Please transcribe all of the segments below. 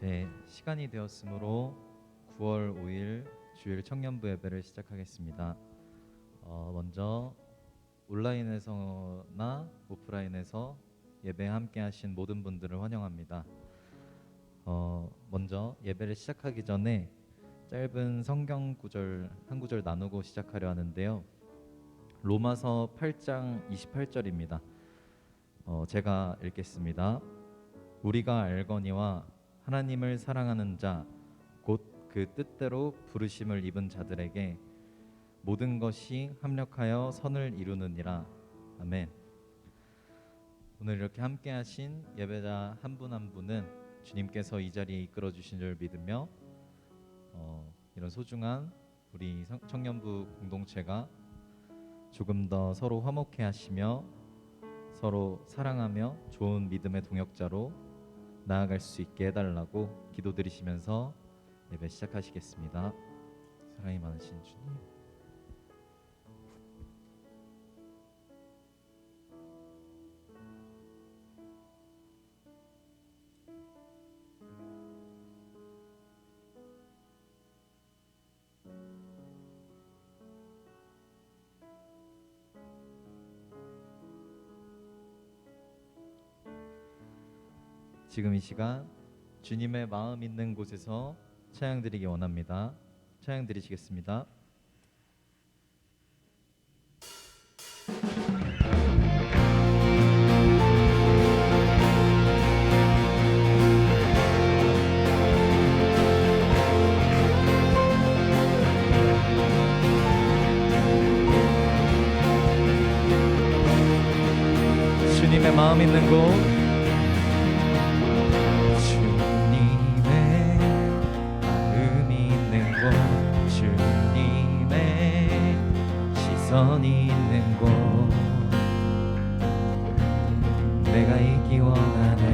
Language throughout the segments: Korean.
이제 시간이 되었으므로 9월 5일 주일 청년부 예배를 시작하겠습니다. 먼저 온라인에서나 오프라인에서 예배 함께 하신 모든 분들을 환영합니다. 먼저 예배를 시작하기 전에 짧은 성경 구절 한 구절 나누고 시작하려 하는데요. 로마서 8장 28절입니다. 제가 읽겠습니다. 우리가 알거니와 하나님을 사랑하는 자 곧 그 뜻대로 부르심을 입은 자들에게 모든 것이 합력하여 선을 이루느니라. 아멘. 오늘 이렇게 함께 하신 예배자 한 분 한 분은 주님께서 이 자리에 이끌어 주신 줄 믿으며 이런 소중한 우리 청년부 공동체가 조금 더 서로 화목해 하시며 서로 사랑하며 좋은 믿음의 동역자로 나아갈 수 있게 해달라고 기도드리시면서 예배 시작하시겠습니다. 사랑이 많으신 주님, 지금 이 시간 주님의 마음 있는 곳에서 찬양 드리기 원합니다. 찬양 드리시겠습니다. 주님의 마음 있는 곳, 선이 있는 곳, 내가 있기 원하네.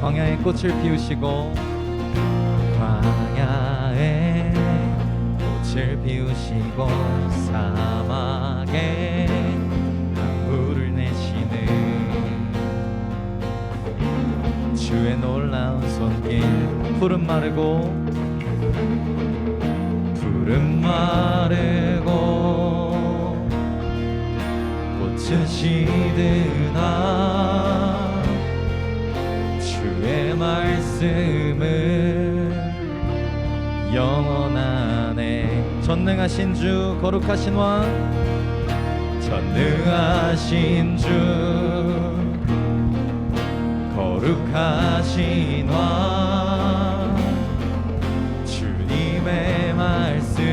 광야에 꽃을 피우시고 광야에 꽃을 피우시고 사막에 강물을 내시는 주의 놀라운 손길. 푸른 마르고 푸른 마르고 꽃은 시드나 주의 말씀은 영원하네. 전능하신 주, 거룩하신 왕, 전능하신 주, 거룩하신 왕, 주님의 말씀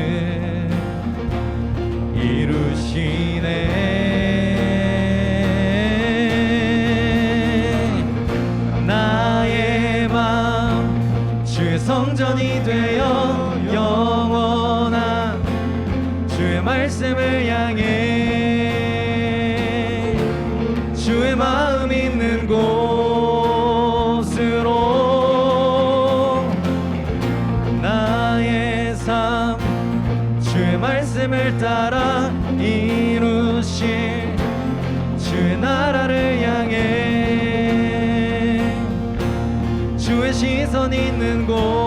이루시네. 나의 맘 주의 성전이 되어 영원한 주의 말씀을 향해 주의 마음 있는 곳으로 나의 삶 주의 말씀을 따라 이루실 주의 나라를 향해 주의 시선 있는 곳.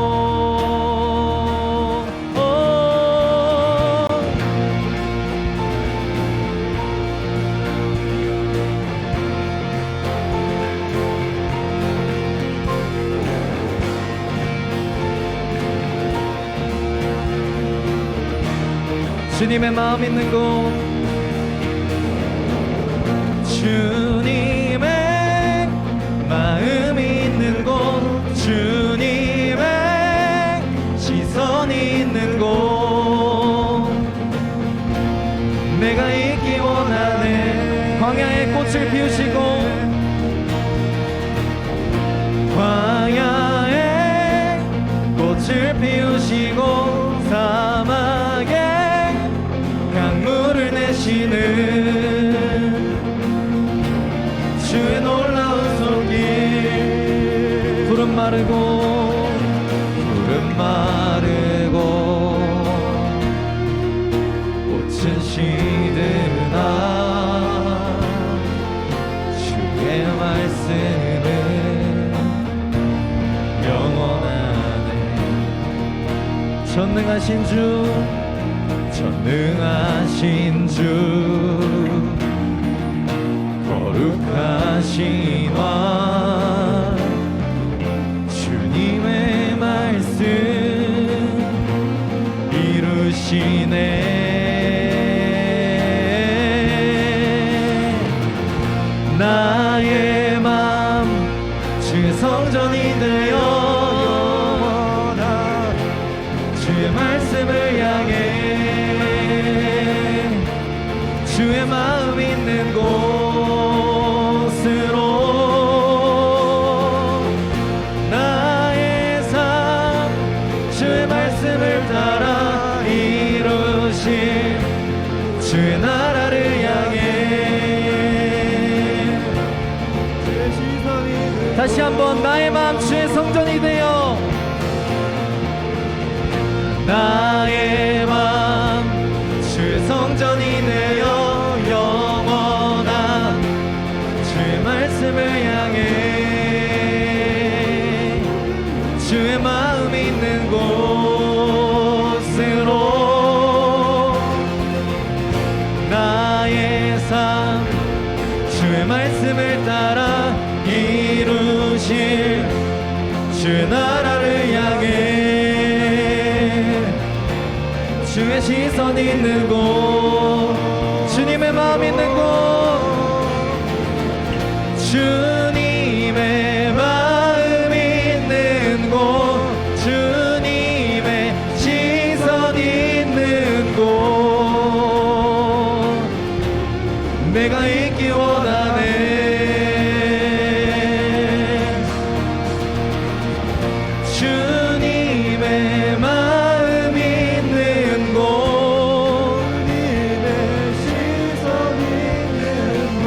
주님의 마음 있는 곳, 주님의 마음 있는 곳, 주님의 시선이 있는 곳, 내가 있기 원하네. 광야에 꽃을 피우시고 광야에 꽃을 피우시고 사막에 강물을 내시는 주의 놀라운 손길. 푸른 마르고 푸른 마르고 꽃은 시드나 주의 말씀은 영원하네. 전능하신 주, 전능하신 주, 거룩하신 왕, 주님의 말씀 이루시네. 나의 맘 주의 성전이 되어 영원한 주의 말씀을 향해 주의 마음 있는 곳으로 나의 삶 주의 말씀을 다시 한번 나의 마음 주의 성전이 되어 나의 마음 주의 성전이 되어 영원한 주의 말씀을 향해 주의 마음 있는 곳으로 나의 삶 주의 말씀을 따라 이루실 주의 나라를 향해 주의 시선 있는 곳 주님의 마음 있는 곳 주님의 마음 있는 곳 주님의 시선 있는 곳 내가 있기 원하네 주님의 마음 있는 곳 주님의 시선 있는 곳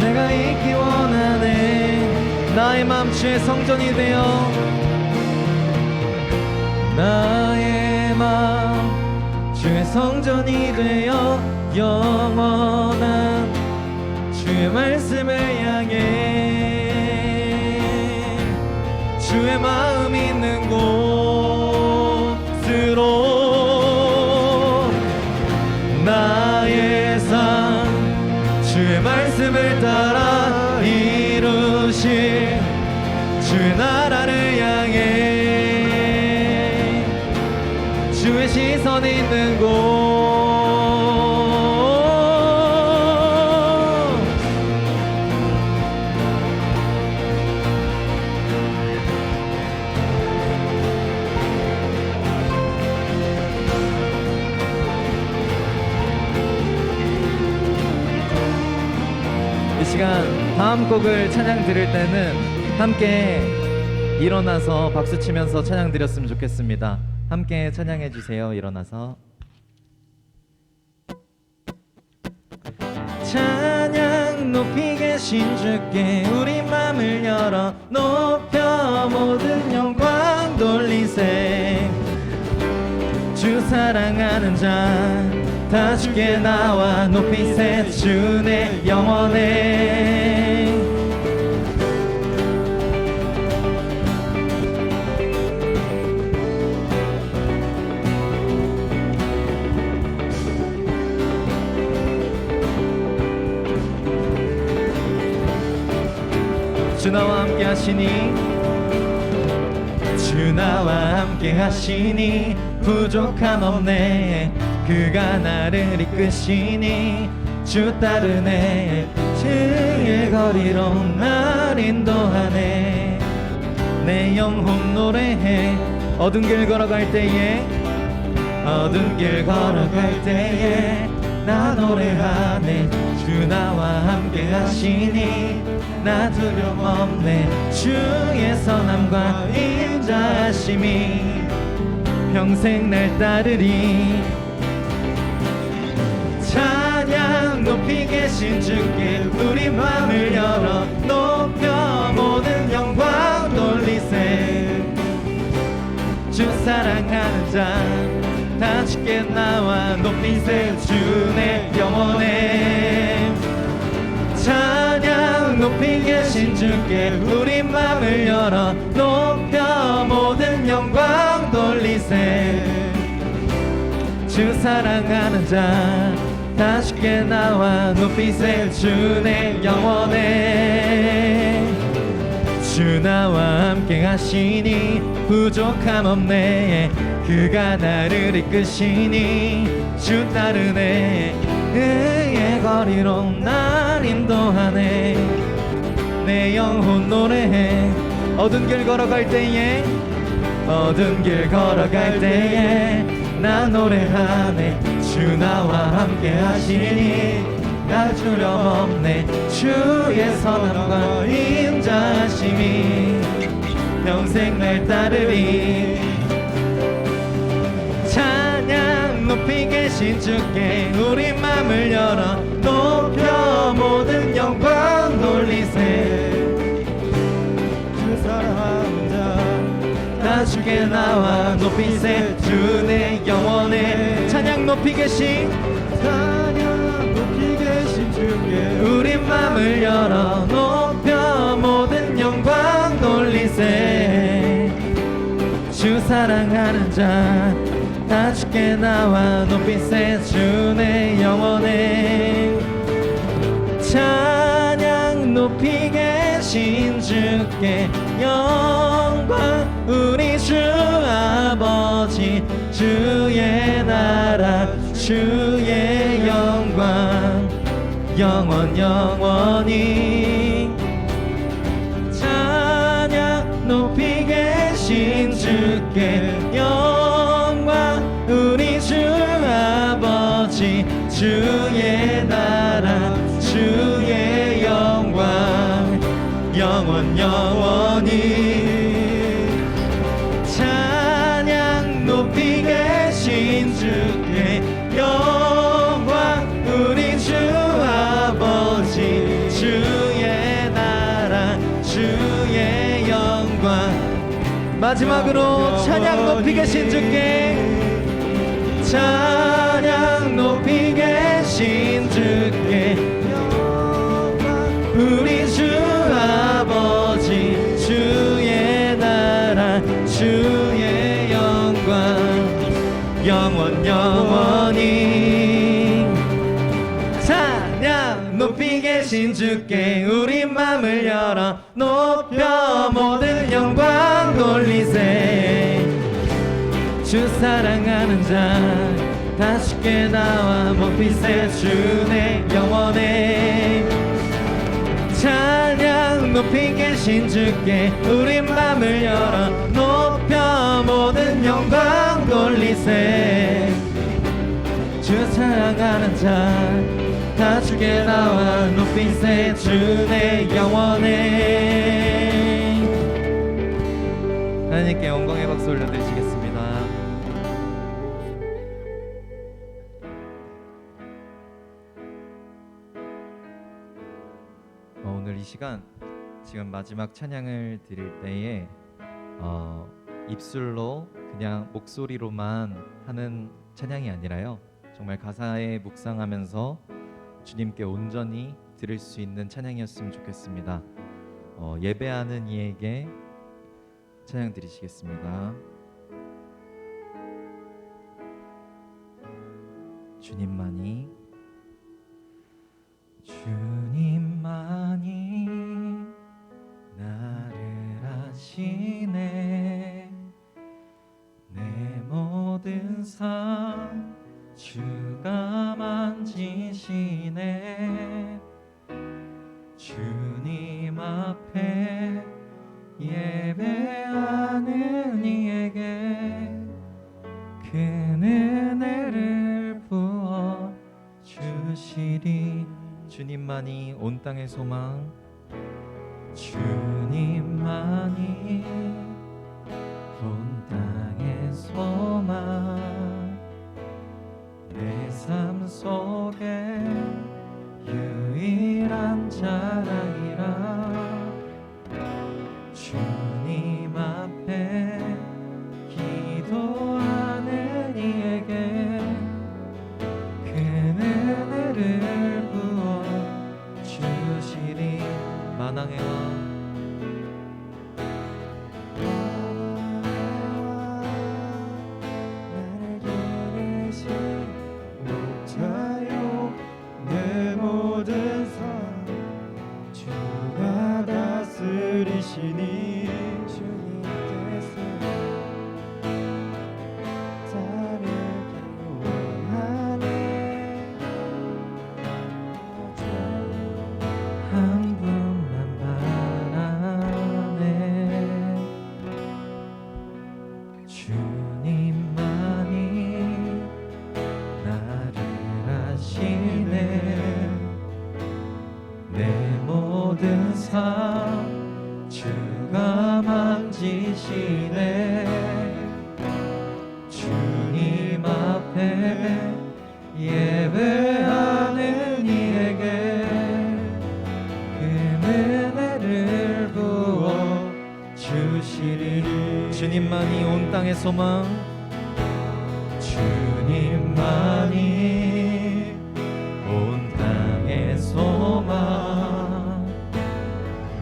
내가 있기 원하네 나의 마음 주의 성전이 되어 나의 마음 주의 성전이 되어 영원한 주의 말씀을 향해 주의 마음 있는 곳으로 나의 삶 주의 말씀을 따라 이루실 주의 나라를 향해 주의 시선 있는 곳 이 시간 다음 곡을 찬양 드릴 때는 함께 일어나서 박수 치면서 찬양 드렸으면 좋겠습니다. 함께 찬양해 주세요. 일어나서 찬양 높이 계신 주께 우리 맘을 열어 높여 모든 영광 돌리세 주 사랑하는 자 다 주께 나와 높이세 주내 영원해 주 나와 함께 하시니 주 나와 함께 하시니 부족함 없네 그가 나를 이끄시니 주 따르네 주의 거리로 날 인도하네 내 영혼 노래해 어두운 길 걸어갈 때에 어두운 길 걸어갈 때에 나 노래하네 주 나와 함께 하시니 나 두려움 없네 주의 선함과 인자하심이 평생 날 따르리 찬양 높이 계신 주께 우리 맘을 열어 높여 모든 영광 돌리세 주 사랑하는 자 다 주께 나와 높이세 주내 영원해 찬양 높이 계신 주께 우리 맘을 열어 높여 모든 영광 돌리세 주 사랑하는 자 다 주께 나와 높이세 주내 영원해 주 나와 함께 하시니 부족함 없네 그가 나를 이끄시니 주 따르네 의의 거리로 날 인도하네 내 영혼 노래해 어두운 길 걸어갈 때에 어두운 길 걸어갈 때에 나 노래하네 주 나와 함께 하시니 나 두려움 없네 주의 선함과 인자하심이 평생 날 따르리 찬양 높이 계신 주께 우리 맘을 열어 높여 모든 영광 주께 나와 높이세 주 내 영혼에 찬양 높이 계신 찬양 높이 계신 주께 우리 맘을 열어 높여 모든 영광 돌리세 주 사랑하는 자 다 주께 나와 높이세 주 내 영혼에 찬양 높이 계신 주께 영광 우리 주 아버지 주의 나라 주의 영광 영원 영원히 찬양 높이 계신 주께 영광 우리 주 아버지 주의 나라 주의 영광 영원 영원히 찬양 높이 계신 주께 영광 우리 주 아버지 주의 나라 주의 영광 마지막으로 찬양 높이 계신 주께 찬양 높이 계신 주께 우리 주 아버지 주의 나라 주의 영광 영원 영원히 찬양 높이 계신 주께 우리 맘을 열어 높여 모든 영광 돌리세 주 사랑하는 자 다 주께 나와 높이세 주 내 영혼에 찬양 높이 계신 주께 우리 맘을 열어 높여 모든 영광 돌리세 주 사랑하는 자 다 주께 나와 높이세 주 내 영혼에 하나님께 영광의 박수 올려드리시겠습니다. 오늘 이 시간 지금 마지막 찬양을 드릴 때에 입술로 그냥 목소리로만 하는 찬양이 아니라요 정말 가사에 묵상하면서 주님께 온전히 드릴 수 있는 찬양이었으면 좋겠습니다. 예배하는 이에게 찬양 드리시겠습니다. 주님만이 나를 아시네 내 모든 삶 주가 만지시네 주님 앞에 예배하는 이에게 큰 은혜를 부어 주시리 주님만이 온 땅의 소망 주님만이 온 땅의 소망 내 삶 속에 유일한 자랑이라 주님 앞에 기도하는 이에게 큰 은혜를 부어 주시리 만왕의 왕 다스리시니 주님께서 나를 구원하네 한 분만 바라네 주님만이 나를 아시네 내 모든 삶 주가 만지시네 주님 앞에 예배하는 이에게 큰 은혜를 부어 주시리 주님만이 온 땅의 소망, 주님만이 온 땅의 소망,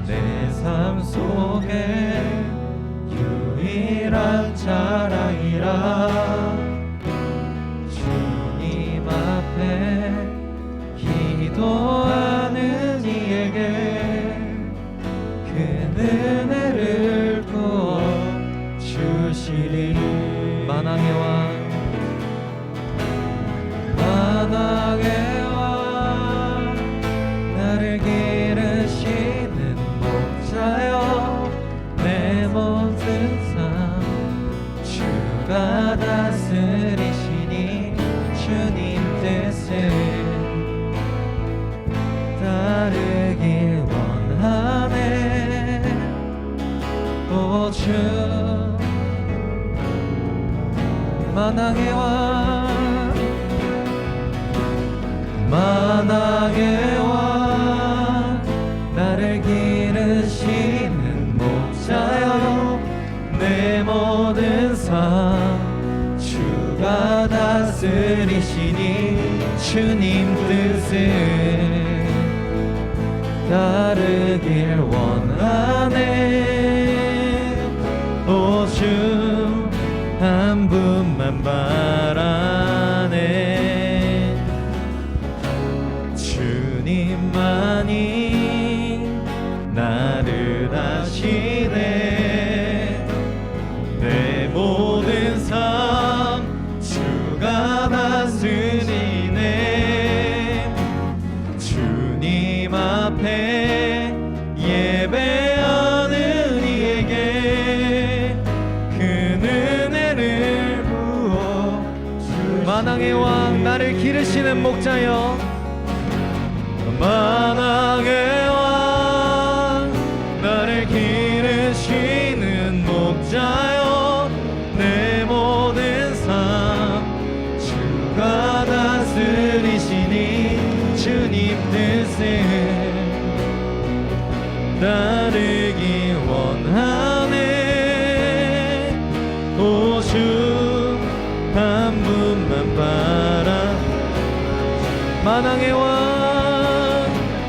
내 삶 속에 유일한 자랑이라. 주님 앞에 기도하는 이에게 그 은혜를 부어 주시리. 만왕의 왕, 만왕의 왕, 나를 기르시는 목자여, 내 모든 삶 주가 다스리시니 주님 뜻을 따르길 원하네. 오 주 만왕의 왕, 만왕의 왕, 나를 기르시는 목자여, 내 모든 삶 주가 다스리시니 주님 뜻을 따르길 원하네. 오 주 한 분만 바라네. 주님만이 나를 아시네. 내 모든 삶 주가 다스리네. 주님 앞에 예배하는 이에게 그 은혜를 부어 주시네. 만왕의 왕, 나를 기르시는 목자여, 만왕의 왕, 나를 기르시는 목자여, 내 모든 삶 주가 다스리시니 주님 뜻을 따르기 원하네. 오 주 한 분만 바라. 만왕의 왕,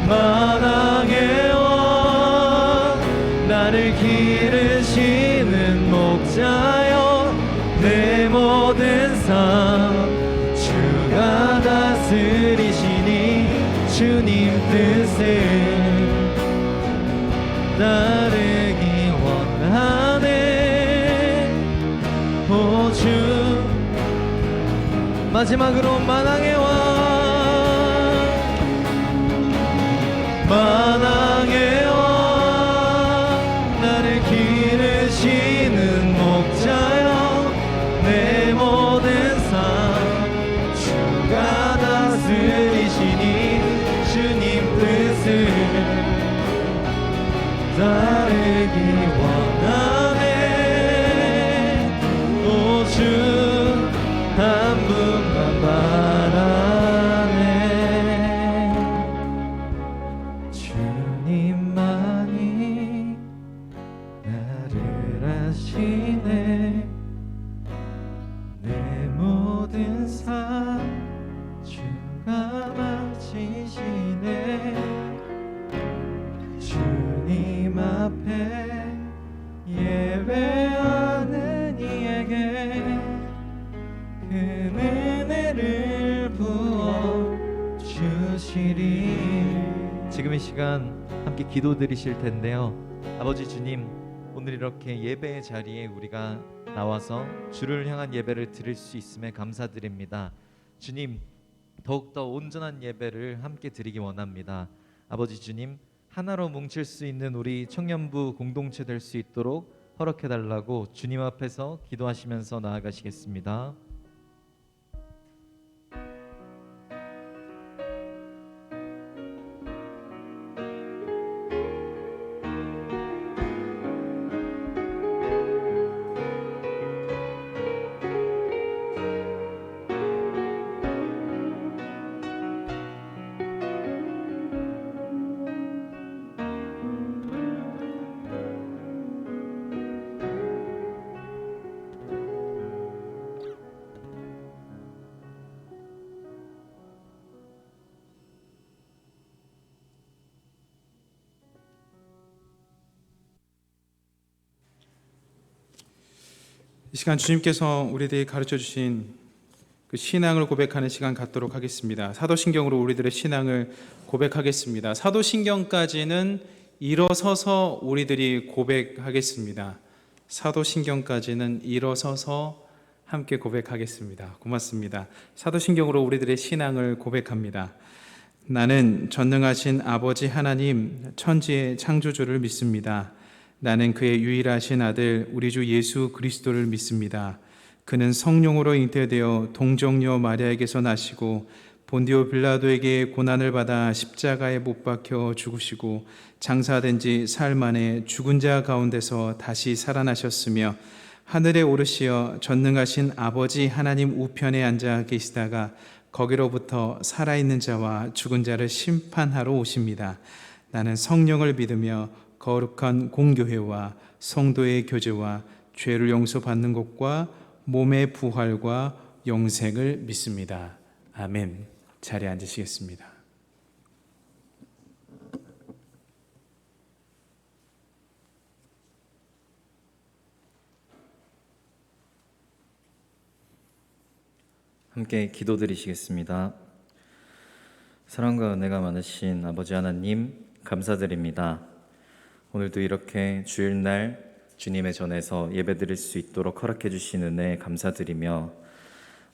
만왕의 왕, 나를 기르시는 목자여, 내 모든 삶 주가 다스리시니 주님 뜻을 따르기 원하네. 오 주 마지막으로 만왕의 왕, 만왕의 왕, 나를 기르시는 목자여, 내 모든 삶 주가 다스리시니 주님 뜻을 따르기 원하네. 오 주 한 분만 바라네. 주님만이 나를 아시네. 내 모든 삶 주가 맡으시네. 주님 앞에 예배하는 이에게 그 은혜를 부어 주시리. 지금 이 시간 함께 기도드리실 텐데요. 아버지 주님, 오늘 이렇게 예배의 자리에 우리가 나와서 주를 향한 예배를 드릴 수 있음에 감사드립니다. 주님, 더욱더 온전한 예배를 함께 드리기 원합니다. 아버지 주님, 하나로 뭉칠 수 있는 우리 청년부 공동체 될 수 있도록 허락해달라고 주님 앞에서 기도하시면서 나아가시겠습니다. 이 시간 주님께서 우리들이 가르쳐 주신 그 신앙을 고백하는 시간 갖도록 하겠습니다. 사도신경으로 우리들의 신앙을 고백하겠습니다. 사도신경까지는 일어서서 우리들이 고백하겠습니다. 사도신경까지는 일어서서 함께 고백하겠습니다. 고맙습니다. 사도신경으로 우리들의 신앙을 고백합니다. 나는 전능하신 아버지 하나님 천지의 창조주를 믿습니다. 나는 그의 유일하신 아들 우리 주 예수 그리스도를 믿습니다. 그는 성령으로 잉태되어 동정녀 마리아에게서 나시고 본디오 빌라도에게 고난을 받아 십자가에 못 박혀 죽으시고 장사된 지 사흘 만에 죽은 자 가운데서 다시 살아나셨으며 하늘에 오르시어 전능하신 아버지 하나님 우편에 앉아 계시다가 거기로부터 살아있는 자와 죽은 자를 심판하러 오십니다. 나는 성령을 믿으며 거룩한 공교회와 성도의 교제와 죄를 용서받는 것과 몸의 부활과 영생을 믿습니다. 아멘. 자리에 앉으시겠습니다. 함께 기도드리시겠습니다. 사랑과 은혜가 많으신 아버지 하나님 감사드립니다. 오늘도 이렇게 주일날 주님의 전에서 예배드릴 수 있도록 허락해 주신 은혜 감사드리며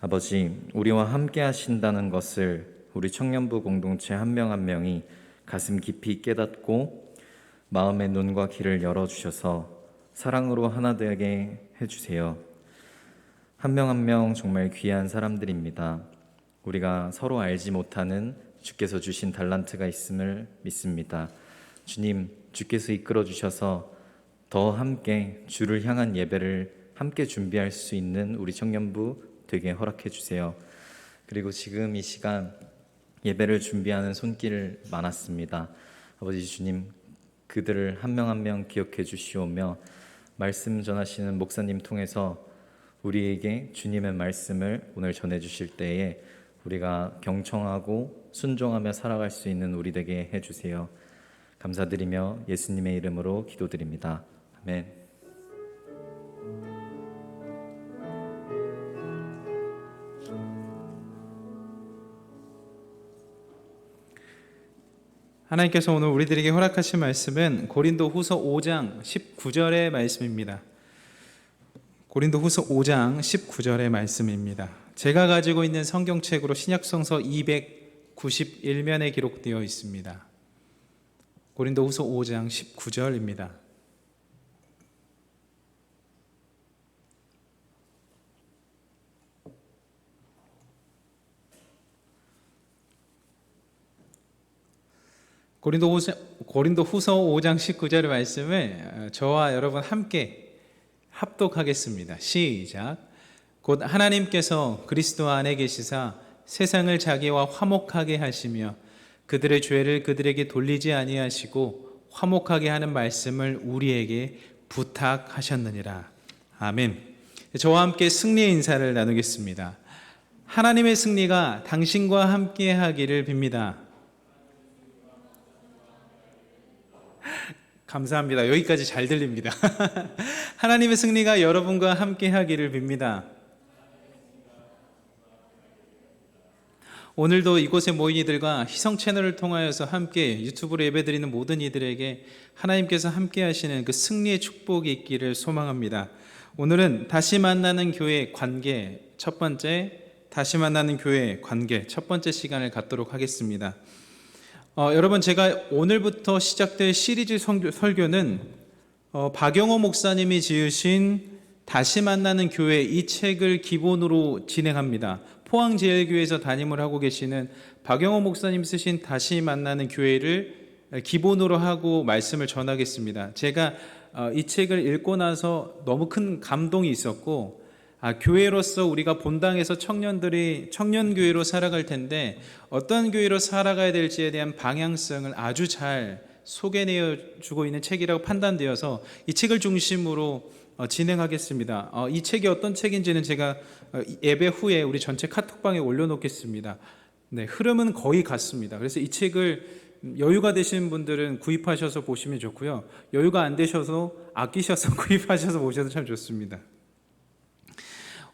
아버지 우리와 함께 하신다는 것을 우리 청년부 공동체 한 명 한 명이 가슴 깊이 깨닫고 마음의 눈과 귀를 열어주셔서 사랑으로 하나 되게 해주세요. 한 명 한 명 정말 귀한 사람들입니다. 우리가 서로 알지 못하는 주께서 주신 달란트가 있음을 믿습니다. 주님, 주께서 이끌어 주셔서 더 함께 주를 향한 예배를 함께 준비할 수 있는 우리 청년부 되게 허락해 주세요. 그리고 지금 이 시간 예배를 준비하는 손길 많았습니다. 아버지 주님, 그들을 한 명 한 명 기억해 주시오며 말씀 전하시는 목사님 통해서 우리에게 주님의 말씀을 오늘 전해 주실 때에 우리가 경청하고 순종하며 살아갈 수 있는 우리 되게 해주세요. 감사드리며 예수님의 이름으로 기도드립니다. 아멘. 하나님께서 오늘 우리들에게 허락하신 말씀은 고린도후서 5장 19절의 말씀입니다. 고린도후서 5장 19절의 말씀입니다. 제가 가지고 있는 성경책으로 신약성서 291면에 기록되어 있습니다. 고린도후서 5장 19절입니다. 고린도후서 5장 19절의 말씀을 저와 여러분 함께 합독하겠습니다. 시작. 곧 하나님께서 그리스도 안에 계시사 세상을 자기와 화목하게 하시며 그들의 죄를 그들에게 돌리지 아니하시고 화목하게 하는 말씀을 우리에게 부탁하셨느니라. 아멘. 저와 함께 승리의 인사를 나누겠습니다. 하나님의 승리가 당신과 함께 하기를 빕니다. 감사합니다. 여기까지 잘 들립니다. 하나님의 승리가 여러분과 함께 하기를 빕니다. 오늘도 이곳에 모인 이들과 희성 채널을 통하여서 함께 유튜브로 예배드리는 모든 이들에게 하나님께서 함께 하시는 그 승리의 축복이 있기를 소망합니다. 오늘은 다시 만나는 교회 관계 첫 번째 시간을 갖도록 하겠습니다. 여러분, 제가 오늘부터 시작될 시리즈 설교는 박영호 목사님이 지으신 다시 만나는 교회 이 책을 기본으로 진행합니다. 포항제일교회에서 담임을 하고 계시는 박영호 목사님 쓰신 다시 만나는 교회를 기본으로 하고 말씀을 전하겠습니다. 제가 이 책을 읽고 나서 너무 큰 감동이 있었고, 교회로서 우리가 본당에서 청년들이 청년교회로 살아갈 텐데 어떤 교회로 살아가야 될지에 대한 방향성을 아주 잘 소개내어 주고 있는 책이라고 판단되어서 이 책을 중심으로 진행하겠습니다. 이 책이 어떤 책인지는 제가 예배 후에 우리 전체 카톡방에 올려놓겠습니다. 네, 흐름은 거의 같습니다. 그래서 이 책을 여유가 되시는 분들은 구입하셔서 보시면 좋고요. 여유가 안 되셔서 아끼셔서 구입하셔서 보셔도 참 좋습니다.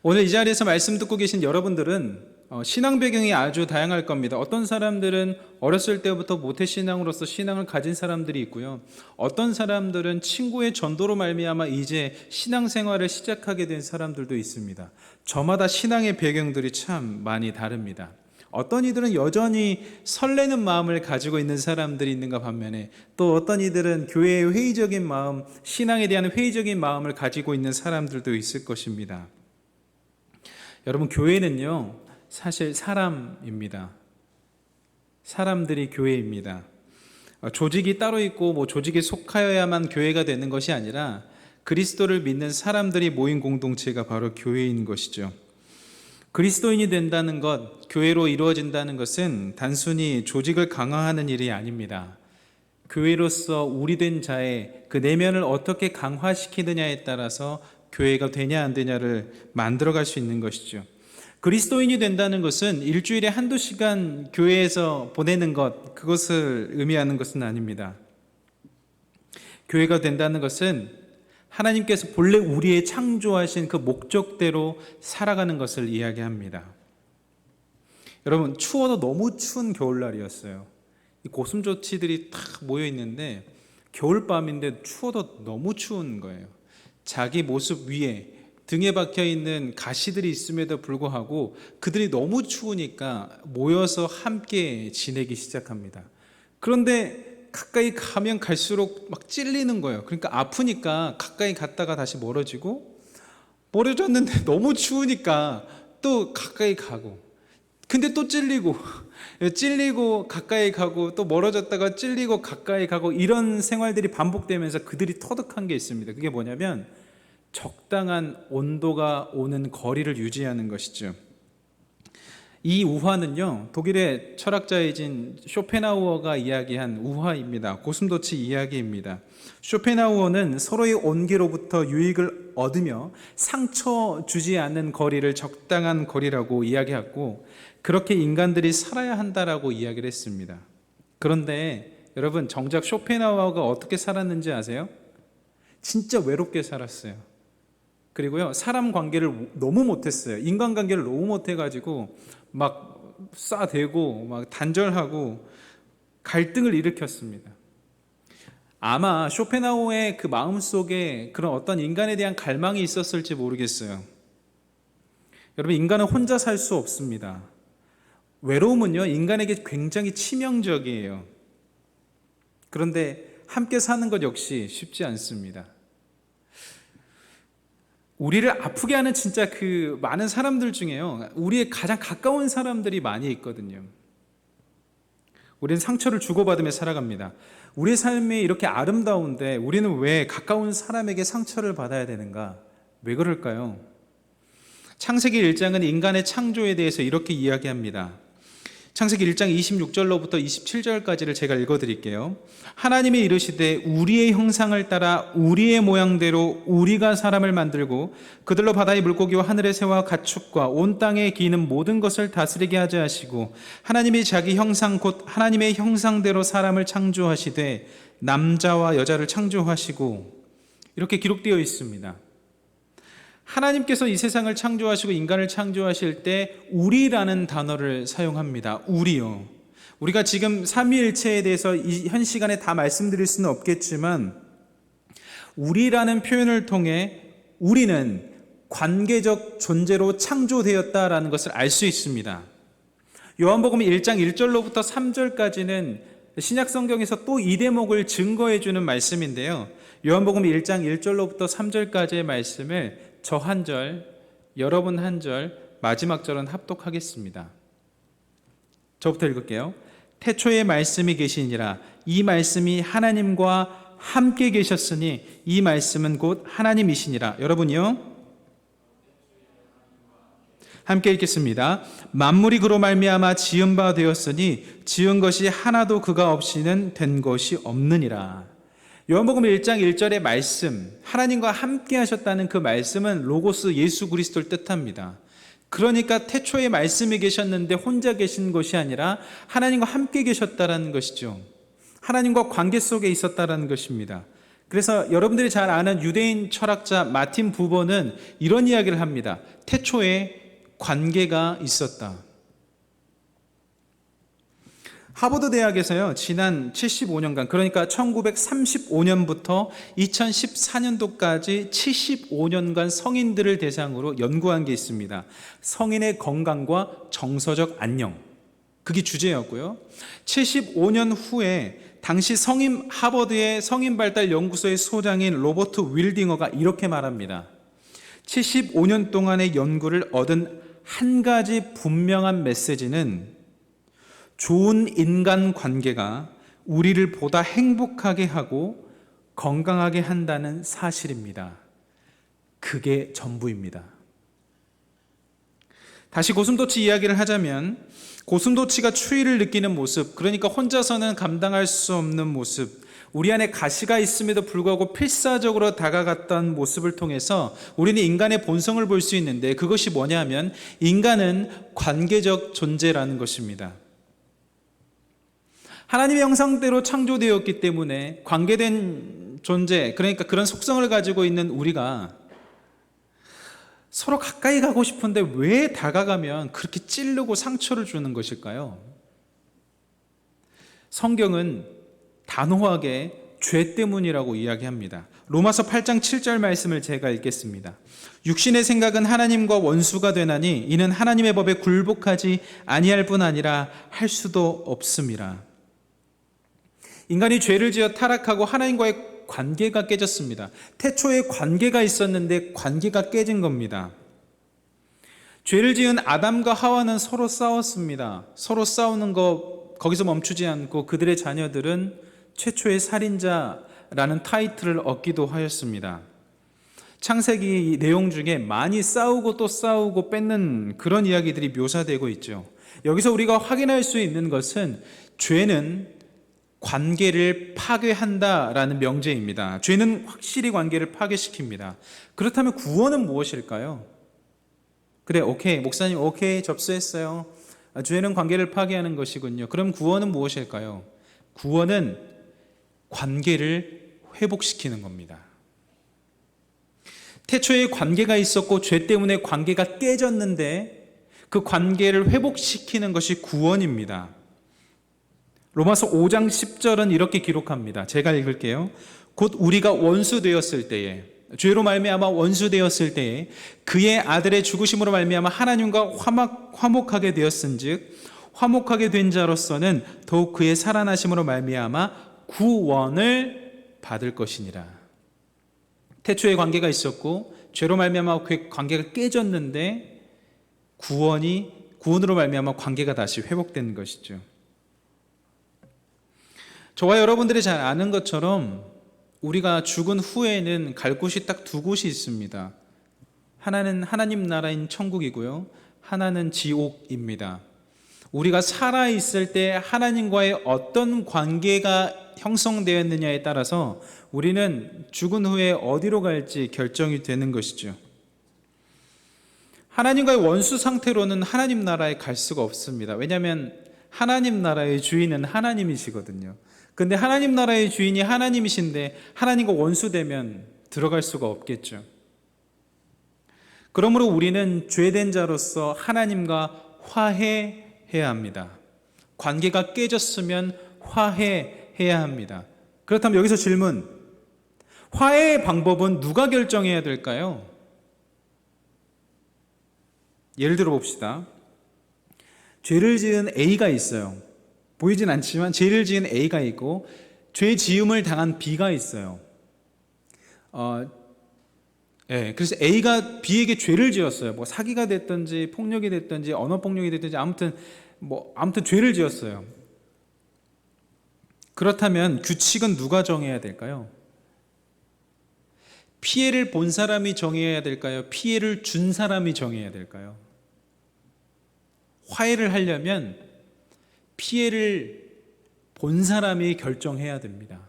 오늘 이 자리에서 말씀 듣고 계신 여러분들은 신앙 배경이 아주 다양할 겁니다. 어떤 사람들은 어렸을 때부터 모태신앙으로서 신앙을 가진 사람들이 있고요. 어떤 사람들은 친구의 전도로 말미암아 이제 신앙생활을 시작하게 된 사람들도 있습니다. 저마다 신앙의 배경들이 참 많이 다릅니다. 어떤 이들은 여전히 설레는 마음을 가지고 있는 사람들이 있는가 반면에 또 어떤 이들은 교회의 회의적인 마음, 신앙에 대한 회의적인 마음을 가지고 있는 사람들도 있을 것입니다. 여러분, 교회는요, 사실 사람입니다. 사람들이 교회입니다. 조직이 따로 있고 조직에 속하여야만 교회가 되는 것이 아니라 그리스도를 믿는 사람들이 모인 공동체가 바로 교회인 것이죠. 그리스도인이 된다는 것, 교회로 이루어진다는 것은 단순히 조직을 강화하는 일이 아닙니다. 교회로서 우리 된 자의 그 내면을 어떻게 강화시키느냐에 따라서 교회가 되냐 안 되냐를 만들어갈 수 있는 것이죠. 그리스도인이 된다는 것은 일주일에 한두 시간 교회에서 보내는 것, 그것을 의미하는 것은 아닙니다. 교회가 된다는 것은 하나님께서 본래 우리의 창조하신 그 목적대로 살아가는 것을 이야기합니다. 여러분, 추워도 너무 추운 겨울날이었어요. 이 고슴도치들이 탁 모여 있는데 겨울밤인데 추워도 너무 추운 거예요. 자기 모습 위에 등에 박혀 있는 가시들이 있음에도 불구하고 그들이 너무 추우니까 모여서 함께 지내기 시작합니다. 그런데 가까이 가면 갈수록 막 찔리는 거예요. 그러니까 아프니까 가까이 갔다가 다시 멀어졌는데 너무 추우니까 또 가까이 가고, 근데 또 찔리고 가까이 가고, 또 멀어졌다가 찔리고 가까이 가고, 이런 생활들이 반복되면서 그들이 터득한 게 있습니다. 그게 뭐냐면 적당한 온도가 오는 거리를 유지하는 것이죠. 이 우화는요, 독일의 철학자이신 쇼펜하우어가 이야기한 우화입니다. 고슴도치 이야기입니다. 쇼펜하우어는 서로의 온기로부터 유익을 얻으며 상처 주지 않는 거리를 적당한 거리라고 이야기하고, 그렇게 인간들이 살아야 한다라고 이야기를 했습니다. 그런데 여러분, 정작 쇼펜하우어가 어떻게 살았는지 아세요? 진짜 외롭게 살았어요. 그리고요, 사람 관계를 너무 못했어요. 인간관계를 너무 못해가지고 막 싸대고 막 단절하고 갈등을 일으켰습니다. 아마 쇼펜하우어의 그 마음속에 그런 어떤 인간에 대한 갈망이 있었을지 모르겠어요. 여러분, 인간은 혼자 살 수 없습니다. 외로움은요, 인간에게 굉장히 치명적이에요. 그런데 함께 사는 것 역시 쉽지 않습니다. 우리를 아프게 하는 진짜 그 많은 사람들 중에요, 우리의 가장 가까운 사람들이 많이 있거든요. 우리는 상처를 주고받으며 살아갑니다. 우리의 삶이 이렇게 아름다운데 우리는 왜 가까운 사람에게 상처를 받아야 되는가? 왜 그럴까요? 창세기 1장은 인간의 창조에 대해서 이렇게 이야기합니다. 창세기 1장 26절로부터 27절까지를 제가 읽어드릴게요. 하나님이 이르시되 우리의 형상을 따라 우리의 모양대로 우리가 사람을 만들고 그들로 바다의 물고기와 하늘의 새와 가축과 온 땅에 기는 모든 것을 다스리게 하자 하시고, 하나님이 자기 형상 곧 하나님의 형상대로 사람을 창조하시되 남자와 여자를 창조하시고, 이렇게 기록되어 있습니다. 하나님께서 이 세상을 창조하시고 인간을 창조하실 때 우리라는 단어를 사용합니다. 우리요. 우리가 지금 삼위일체에 대해서 현 시간에 다 말씀드릴 수는 없겠지만, 우리라는 표현을 통해 우리는 관계적 존재로 창조되었다라는 것을 알 수 있습니다. 요한복음 1장 1절로부터 3절까지는 신약 성경에서 또 이 대목을 증거해 주는 말씀인데요. 요한복음 1장 1절로부터 3절까지의 말씀을 저 한 절, 여러분 한 절, 마지막 절은 합독하겠습니다. 저부터 읽을게요. 태초에 말씀이 계시니라. 이 말씀이 하나님과 함께 계셨으니 이 말씀은 곧 하나님이시니라. 여러분이요? 함께 읽겠습니다. 만물이 그로 말미암아 지은 바 되었으니 지은 것이 하나도 그가 없이는 된 것이 없느니라. 요한복음 1장 1절의 말씀, 하나님과 함께 하셨다는 그 말씀은 로고스 예수 그리스도를 뜻합니다. 그러니까 태초에 말씀이 계셨는데 혼자 계신 것이 아니라 하나님과 함께 계셨다라는 것이죠. 하나님과 관계 속에 있었다라는 것입니다. 그래서 여러분들이 잘 아는 유대인 철학자 마틴 부버는 이런 이야기를 합니다. 태초에 관계가 있었다. 하버드 대학에서요, 지난 75년간, 그러니까 1935년부터 2014년도까지 75년간 성인들을 대상으로 연구한 게 있습니다. 성인의 건강과 정서적 안녕. 그게 주제였고요. 75년 후에 당시 하버드의 성인 발달 연구소의 소장인 로버트 윌딩어가 이렇게 말합니다. 75년 동안의 연구를 얻은 한 가지 분명한 메시지는 좋은 인간 관계가 우리를 보다 행복하게 하고 건강하게 한다는 사실입니다. 그게 전부입니다. 다시 고슴도치 이야기를 하자면 고슴도치가 추위를 느끼는 모습, 그러니까 혼자서는 감당할 수 없는 모습, 우리 안에 가시가 있음에도 불구하고 필사적으로 다가갔던 모습을 통해서 우리는 인간의 본성을 볼 수 있는데, 그것이 뭐냐면 인간은 관계적 존재라는 것입니다. 하나님의 형상대로 창조되었기 때문에 관계된 존재, 그러니까 그런 속성을 가지고 있는 우리가 서로 가까이 가고 싶은데 왜 다가가면 그렇게 찌르고 상처를 주는 것일까요? 성경은 단호하게 죄 때문이라고 이야기합니다. 로마서 8장 7절 말씀을 제가 읽겠습니다. 육신의 생각은 하나님과 원수가 되나니 이는 하나님의 법에 굴복하지 아니할 뿐 아니라 할 수도 없음이라. 인간이 죄를 지어 타락하고 하나님과의 관계가 깨졌습니다. 태초에 관계가 있었는데 관계가 깨진 겁니다. 죄를 지은 아담과 하와는 서로 싸웠습니다. 서로 싸우는 거 거기서 멈추지 않고 그들의 자녀들은 최초의 살인자라는 타이틀을 얻기도 하였습니다. 창세기 내용 중에 많이 싸우고 또 싸우고 뺏는 그런 이야기들이 묘사되고 있죠. 여기서 우리가 확인할 수 있는 것은 죄는 관계를 파괴한다라는 명제입니다. 죄는 확실히 관계를 파괴시킵니다. 그렇다면 구원은 무엇일까요? 그래, 오케이, 목사님, 오케이, 접수했어요. 죄는 관계를 파괴하는 것이군요. 그럼 구원은 무엇일까요? 구원은 관계를 회복시키는 겁니다. 태초에 관계가 있었고 죄 때문에 관계가 깨졌는데 그 관계를 회복시키는 것이 구원입니다. 로마서 5장 10절은 이렇게 기록합니다. 제가 읽을게요. 곧 우리가 원수 되었을 때에, 죄로 말미암아 원수 되었을 때에 그의 아들의 죽으심으로 말미암아 하나님과 화목하게 되었은즉 화목하게 된 자로서는 더욱 그의 살아나심으로 말미암아 구원을 받을 것이니라. 태초에 관계가 있었고 죄로 말미암아 그 관계가 깨졌는데 구원으로 말미암아 관계가 다시 회복된 것이죠. 저와 여러분들이 잘 아는 것처럼 우리가 죽은 후에는 갈 곳이 딱 두 곳이 있습니다. 하나는 하나님 나라인 천국이고요, 하나는 지옥입니다. 우리가 살아있을 때 하나님과의 어떤 관계가 형성되었느냐에 따라서 우리는 죽은 후에 어디로 갈지 결정이 되는 것이죠. 하나님과의 원수 상태로는 하나님 나라에 갈 수가 없습니다. 왜냐하면 하나님 나라의 주인은 하나님이시거든요. 근데 하나님 나라의 주인이 하나님이신데 하나님과 원수되면 들어갈 수가 없겠죠. 그러므로 우리는 죄된 자로서 하나님과 화해해야 합니다. 관계가 깨졌으면 화해해야 합니다. 그렇다면 여기서 질문, 화해의 방법은 누가 결정해야 될까요? 예를 들어 봅시다. 죄를 지은 A가 있어요. 보이진 않지만 죄를 지은 A가 있고 죄 지음을 당한 B가 있어요. 그래서 A가 B에게 죄를 지었어요. 뭐 사기가 됐든지 폭력이 됐든지 언어 폭력이 됐든지 아무튼 죄를 지었어요. 그렇다면 규칙은 누가 정해야 될까요? 피해를 본 사람이 정해야 될까요? 피해를 준 사람이 정해야 될까요? 화해를 하려면 피해를 본 사람이 결정해야 됩니다.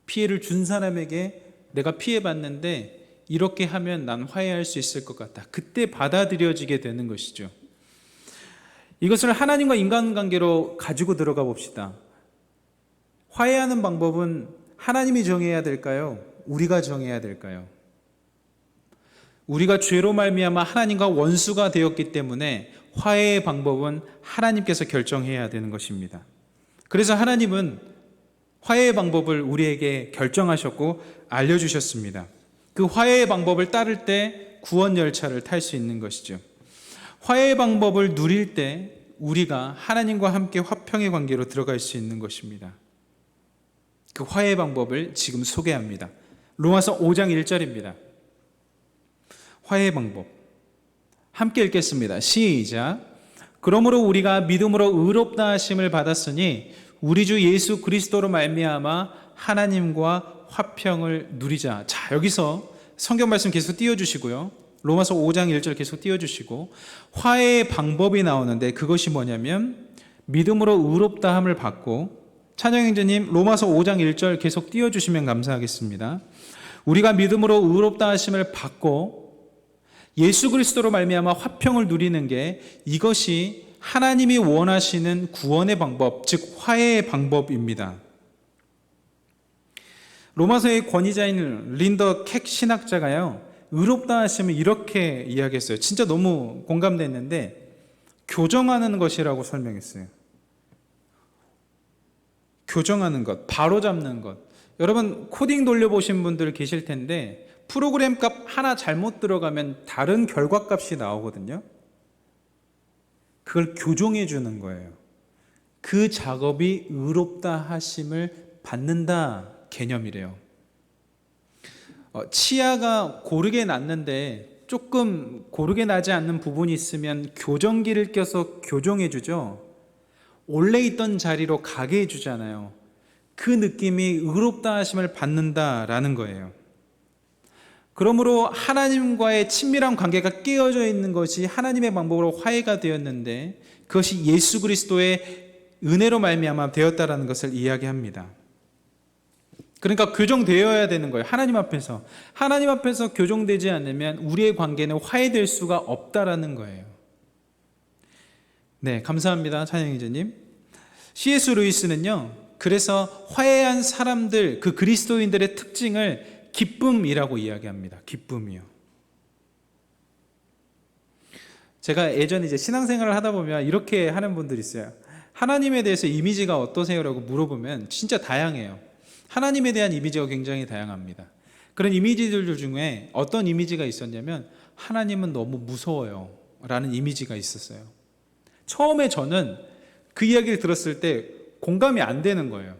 피해를 준 사람에게 내가 피해봤는데 이렇게 하면 난 화해할 수 있을 것 같다. 그때 받아들여지게 되는 것이죠. 이것을 하나님과 인간관계로 가지고 들어가 봅시다. 화해하는 방법은 하나님이 정해야 될까요? 우리가 정해야 될까요? 우리가 죄로 말미암아 하나님과 원수가 되었기 때문에 화해의 방법은 하나님께서 결정해야 되는 것입니다. 그래서 하나님은 화해의 방법을 우리에게 결정하셨고 알려주셨습니다. 그 화해의 방법을 따를 때 구원 열차를 탈 수 있는 것이죠. 화해의 방법을 누릴 때 우리가 하나님과 함께 화평의 관계로 들어갈 수 있는 것입니다. 그 화해의 방법을 지금 소개합니다. 로마서 5장 1절입니다. 화해의 방법 함께 읽겠습니다. 시작. 그러므로 우리가 믿음으로 의롭다 하심을 받았으니 우리 주 예수 그리스도로 말미암아 하나님과 화평을 누리자. 자, 여기서 성경 말씀 계속 띄워주시고요. 로마서 5장 1절 계속 띄워주시고, 화해의 방법이 나오는데 그것이 뭐냐면 믿음으로 의롭다 함을 받고, 찬양행제님 로마서 5장 1절 계속 띄워주시면 감사하겠습니다. 우리가 믿음으로 의롭다 하심을 받고 예수 그리스도로 말미암아 화평을 누리는 게, 이것이 하나님이 원하시는 구원의 방법, 즉 화해의 방법입니다. 로마서의 권위자인 린더 캑 신학자가요, 의롭다 하시면 이렇게 이야기했어요. 진짜 너무 공감됐는데, 교정하는 것이라고 설명했어요. 교정하는 것, 바로잡는 것. 여러분 코딩 돌려보신 분들 계실 텐데, 프로그램 값 하나 잘못 들어가면 다른 결과값이 나오거든요. 그걸 교정해 주는 거예요. 그 작업이 의롭다 하심을 받는다 개념이래요. 치아가 고르게 났는데 조금 고르게 나지 않는 부분이 있으면 교정기를 껴서 교정해 주죠. 원래 있던 자리로 가게 해 주잖아요. 그 느낌이 의롭다 하심을 받는다라는 거예요. 그러므로 하나님과의 친밀한 관계가 깨어져 있는 것이 하나님의 방법으로 화해가 되었는데, 그것이 예수 그리스도의 은혜로 말미암아 되었다라는 것을 이야기합니다. 그러니까 교정되어야 되는 거예요. 하나님 앞에서. 하나님 앞에서 교정되지 않으면 우리의 관계는 화해될 수가 없다라는 거예요. 네, 감사합니다, 찬양이제님. C.S. 루이스는요, 그래서 화해한 사람들, 그 그리스도인들의 특징을 기쁨이라고 이야기합니다. 기쁨이요. 제가 예전에 이제 신앙생활을 하다 보면 이렇게 하는 분들이 있어요. 하나님에 대해서 이미지가 어떠세요라고 물어보면 진짜 다양해요. 하나님에 대한 이미지가 굉장히 다양합니다. 그런 이미지들 중에 어떤 이미지가 있었냐면, 하나님은 너무 무서워요 라는 이미지가 있었어요. 처음에 저는 그 이야기를 들었을 때 공감이 안 되는 거예요.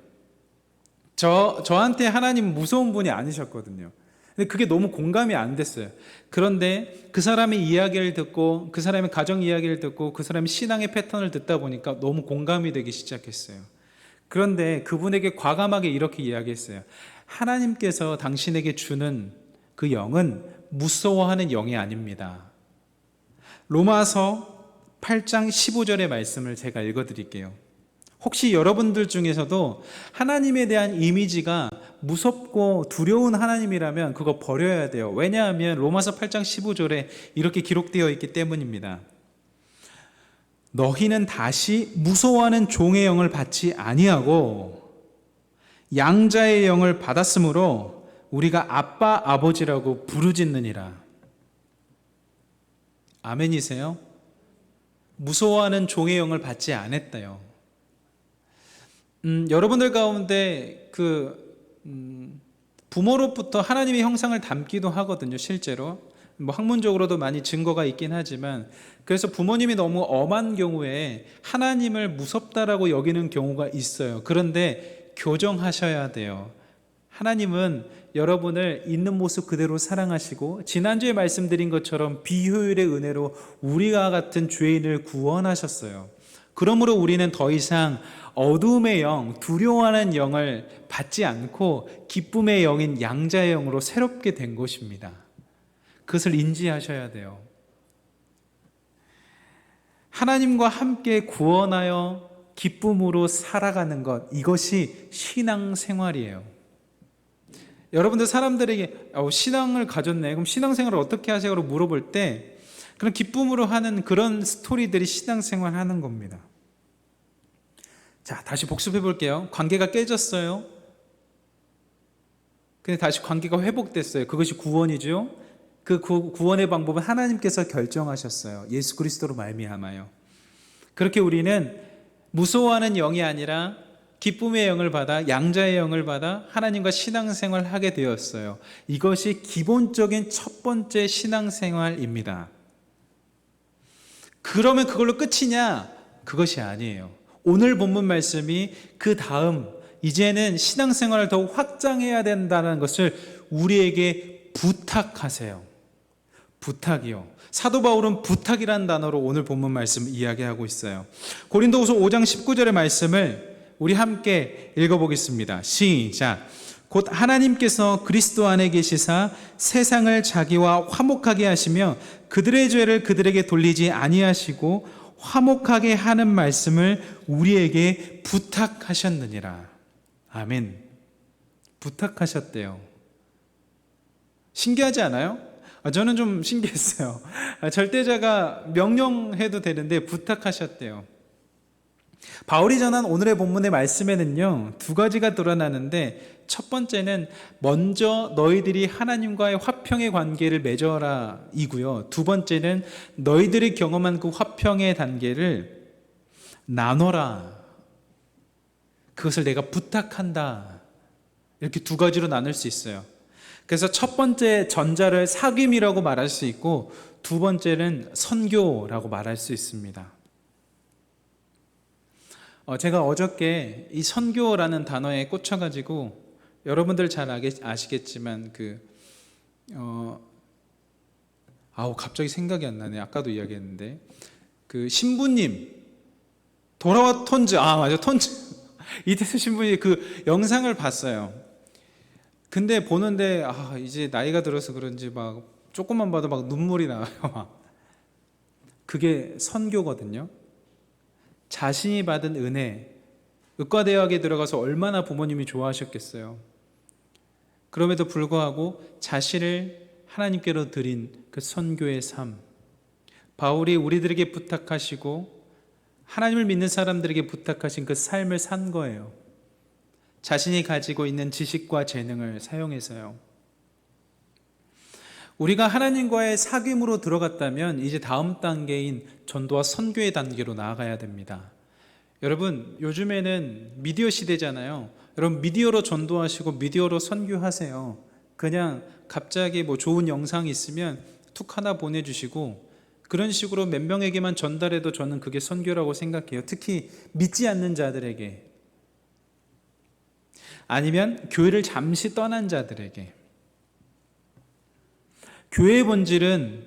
저한테 하나님은 무서운 분이 아니셨거든요. 근데 그게 너무 공감이 안 됐어요. 그런데 그 사람의 이야기를 듣고, 그 사람의 가정 이야기를 듣고, 그 사람의 신앙의 패턴을 듣다 보니까 너무 공감이 되기 시작했어요. 그런데 그분에게 과감하게 이렇게 이야기했어요. 하나님께서 당신에게 주는 그 영은 무서워하는 영이 아닙니다. 로마서 8장 15절의 말씀을 제가 읽어드릴게요. 혹시 여러분들 중에서도 하나님에 대한 이미지가 무섭고 두려운 하나님이라면 그거 버려야 돼요. 왜냐하면 로마서 8장 15절에 이렇게 기록되어 있기 때문입니다. 너희는 다시 무서워하는 종의 영을 받지 아니하고 양자의 영을 받았으므로 우리가 아빠 아버지라고 부르짖느니라. 아멘이세요? 무서워하는 종의 영을 받지 않았대요. 여러분들 가운데 부모로부터 하나님의 형상을 담기도 하거든요. 실제로 학문적으로도 많이 증거가 있긴 하지만, 그래서 부모님이 너무 엄한 경우에 하나님을 무섭다라고 여기는 경우가 있어요. 그런데 교정하셔야 돼요. 하나님은 여러분을 있는 모습 그대로 사랑하시고, 지난주에 말씀드린 것처럼 비효율의 은혜로 우리와 같은 죄인을 구원하셨어요. 그러므로 우리는 더 이상 어두움의 영, 두려워하는 영을 받지 않고 기쁨의 영인 양자의 영으로 새롭게 된 것입니다. 그것을 인지하셔야 돼요. 하나님과 함께 구원하여 기쁨으로 살아가는 것, 이것이 신앙생활이에요. 여러분들 사람들에게 신앙을 가졌네, 그럼 신앙생활을 어떻게 하세요? 라고 물어볼 때 그런 기쁨으로 하는 그런 스토리들이 신앙생활 하는 겁니다. 자, 다시 복습해 볼게요. 관계가 깨졌어요. 근데 다시 관계가 회복됐어요. 그것이 구원이죠. 그 구원의 방법은 하나님께서 결정하셨어요. 예수 그리스도로 말미암아요. 그렇게 우리는 무서워하는 영이 아니라 기쁨의 영을 받아, 양자의 영을 받아 하나님과 신앙생활을 하게 되었어요. 이것이 기본적인 첫 번째 신앙생활입니다. 그러면 그걸로 끝이냐? 그것이 아니에요. 오늘 본문 말씀이 그 다음 이제는 신앙생활을 더욱 확장해야 된다는 것을 우리에게 부탁하세요. 부탁이요. 사도 바울은 부탁이라는 단어로 오늘 본문 말씀 이야기하고 있어요. 고린도후서 5장 19절의 말씀을 우리 함께 읽어보겠습니다. 시작. 곧 하나님께서 그리스도 안에 계시사 세상을 자기와 화목하게 하시며 그들의 죄를 그들에게 돌리지 아니하시고 화목하게 하는 말씀을 우리에게 부탁하셨느니라. 아멘. 부탁하셨대요. 신기하지 않아요? 저는 좀 신기했어요. 절대자가 명령해도 되는데 부탁하셨대요. 바울이 전한 오늘의 본문의 말씀에는요, 두 가지가 드러나는데, 첫 번째는 먼저 너희들이 하나님과의 화평의 관계를 맺어라 이고요. 두 번째는 너희들이 경험한 그 화평의 단계를 나눠라. 그것을 내가 부탁한다. 이렇게 두 가지로 나눌 수 있어요. 그래서 첫 번째 전자를 사귐이라고 말할 수 있고, 두 번째는 선교라고 말할 수 있습니다. 제가 어저께 이 선교라는 단어에 꽂혀가지고 여러분들 잘 아시겠지만 갑자기 생각이 안 나네. 아까도 이야기했는데 그 신부님 돌아와 톤즈 맞아 톤즈 이태수 신부님 그 영상을 봤어요. 근데 보는데 이제 나이가 들어서 그런지 막 조금만 봐도 막 눈물이 나와요. 그게 선교거든요. 자신이 받은 은혜, 의과대학에 들어가서 얼마나 부모님이 좋아하셨겠어요. 그럼에도 불구하고 자신을 하나님께로 드린 그 선교의 삶, 바울이 우리들에게 부탁하시고 하나님을 믿는 사람들에게 부탁하신 그 삶을 산 거예요. 자신이 가지고 있는 지식과 재능을 사용해서요. 우리가 하나님과의 사귐으로 들어갔다면 이제 다음 단계인 전도와 선교의 단계로 나아가야 됩니다. 여러분, 요즘에는 미디어 시대잖아요. 여러분, 미디어로 전도하시고 미디어로 선교하세요. 그냥 갑자기 좋은 영상이 있으면 툭 하나 보내주시고 그런 식으로 몇 명에게만 전달해도 저는 그게 선교라고 생각해요. 특히 믿지 않는 자들에게, 아니면 교회를 잠시 떠난 자들에게. 교회의 본질은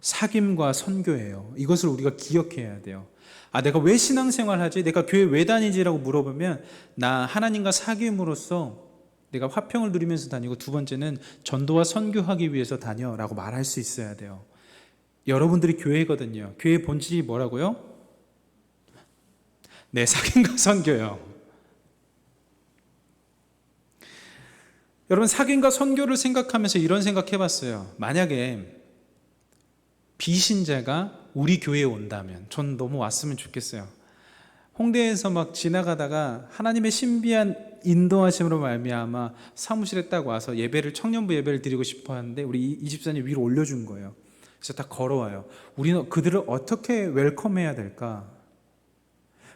사귐과 선교예요. 이것을 우리가 기억해야 돼요. 내가 왜 신앙생활 하지? 내가 교회 왜 다니지라고 물어보면 나 하나님과 사귐으로써 내가 화평을 누리면서 다니고, 두 번째는 전도와 선교하기 위해서 다녀라고 말할 수 있어야 돼요. 여러분들이 교회거든요. 교회의 본질이 뭐라고요? 네, 사귐과 선교요. 여러분, 사귐과 선교를 생각하면서 이런 생각 해봤어요. 만약에 비신자가 우리 교회에 온다면 전 너무 왔으면 좋겠어요. 홍대에서 막 지나가다가 하나님의 신비한 인도하심으로 말미암아 사무실에 딱 와서 청년부 예배를 드리고 싶어 하는데 우리 이 집사님 위로 올려준 거예요. 그래서 딱 걸어와요. 우리는 그들을 어떻게 웰컴해야 될까?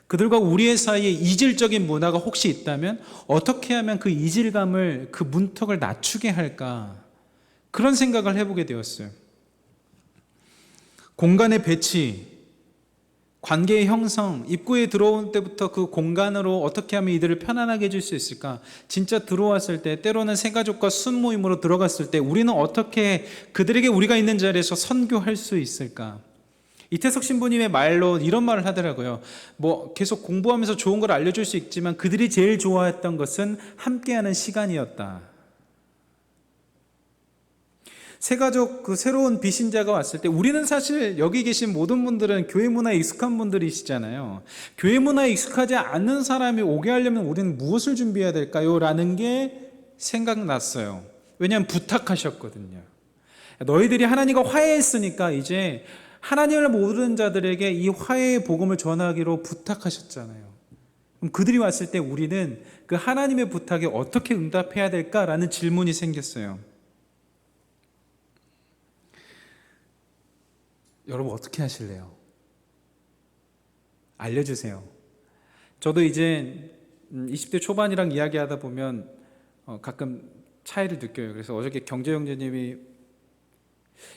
그들과 우리의 사이에 이질적인 문화가 혹시 있다면 어떻게 하면 그 이질감을, 그 문턱을 낮추게 할까? 그런 생각을 해보게 되었어요. 공간의 배치, 관계의 형성, 입구에 들어올 때부터 그 공간으로 어떻게 하면 이들을 편안하게 해줄 수 있을까? 진짜 들어왔을 때, 때로는 새가족과 순모임으로 들어갔을 때 우리는 어떻게 그들에게 우리가 있는 자리에서 선교할 수 있을까? 이태석 신부님의 말로 이런 말을 하더라고요. 계속 공부하면서 좋은 걸 알려줄 수 있지만 그들이 제일 좋아했던 것은 함께하는 시간이었다. 새가족 새로운 비신자가 왔을 때 우리는 사실 여기 계신 모든 분들은 교회 문화에 익숙한 분들이시잖아요. 교회 문화에 익숙하지 않는 사람이 오게 하려면 우리는 무엇을 준비해야 될까요? 라는 게 생각났어요. 왜냐하면 부탁하셨거든요. 너희들이 하나님과 화해했으니까 이제 하나님을 모르는 자들에게 이 화해의 복음을 전하기로 부탁하셨잖아요. 그럼 그들이 왔을 때 우리는 그 하나님의 부탁에 어떻게 응답해야 될까라는 질문이 생겼어요. 여러분 어떻게 하실래요? 알려주세요. 저도 이제 20대 초반이랑 이야기하다 보면 가끔 차이를 느껴요. 그래서 어저께 경제형제님이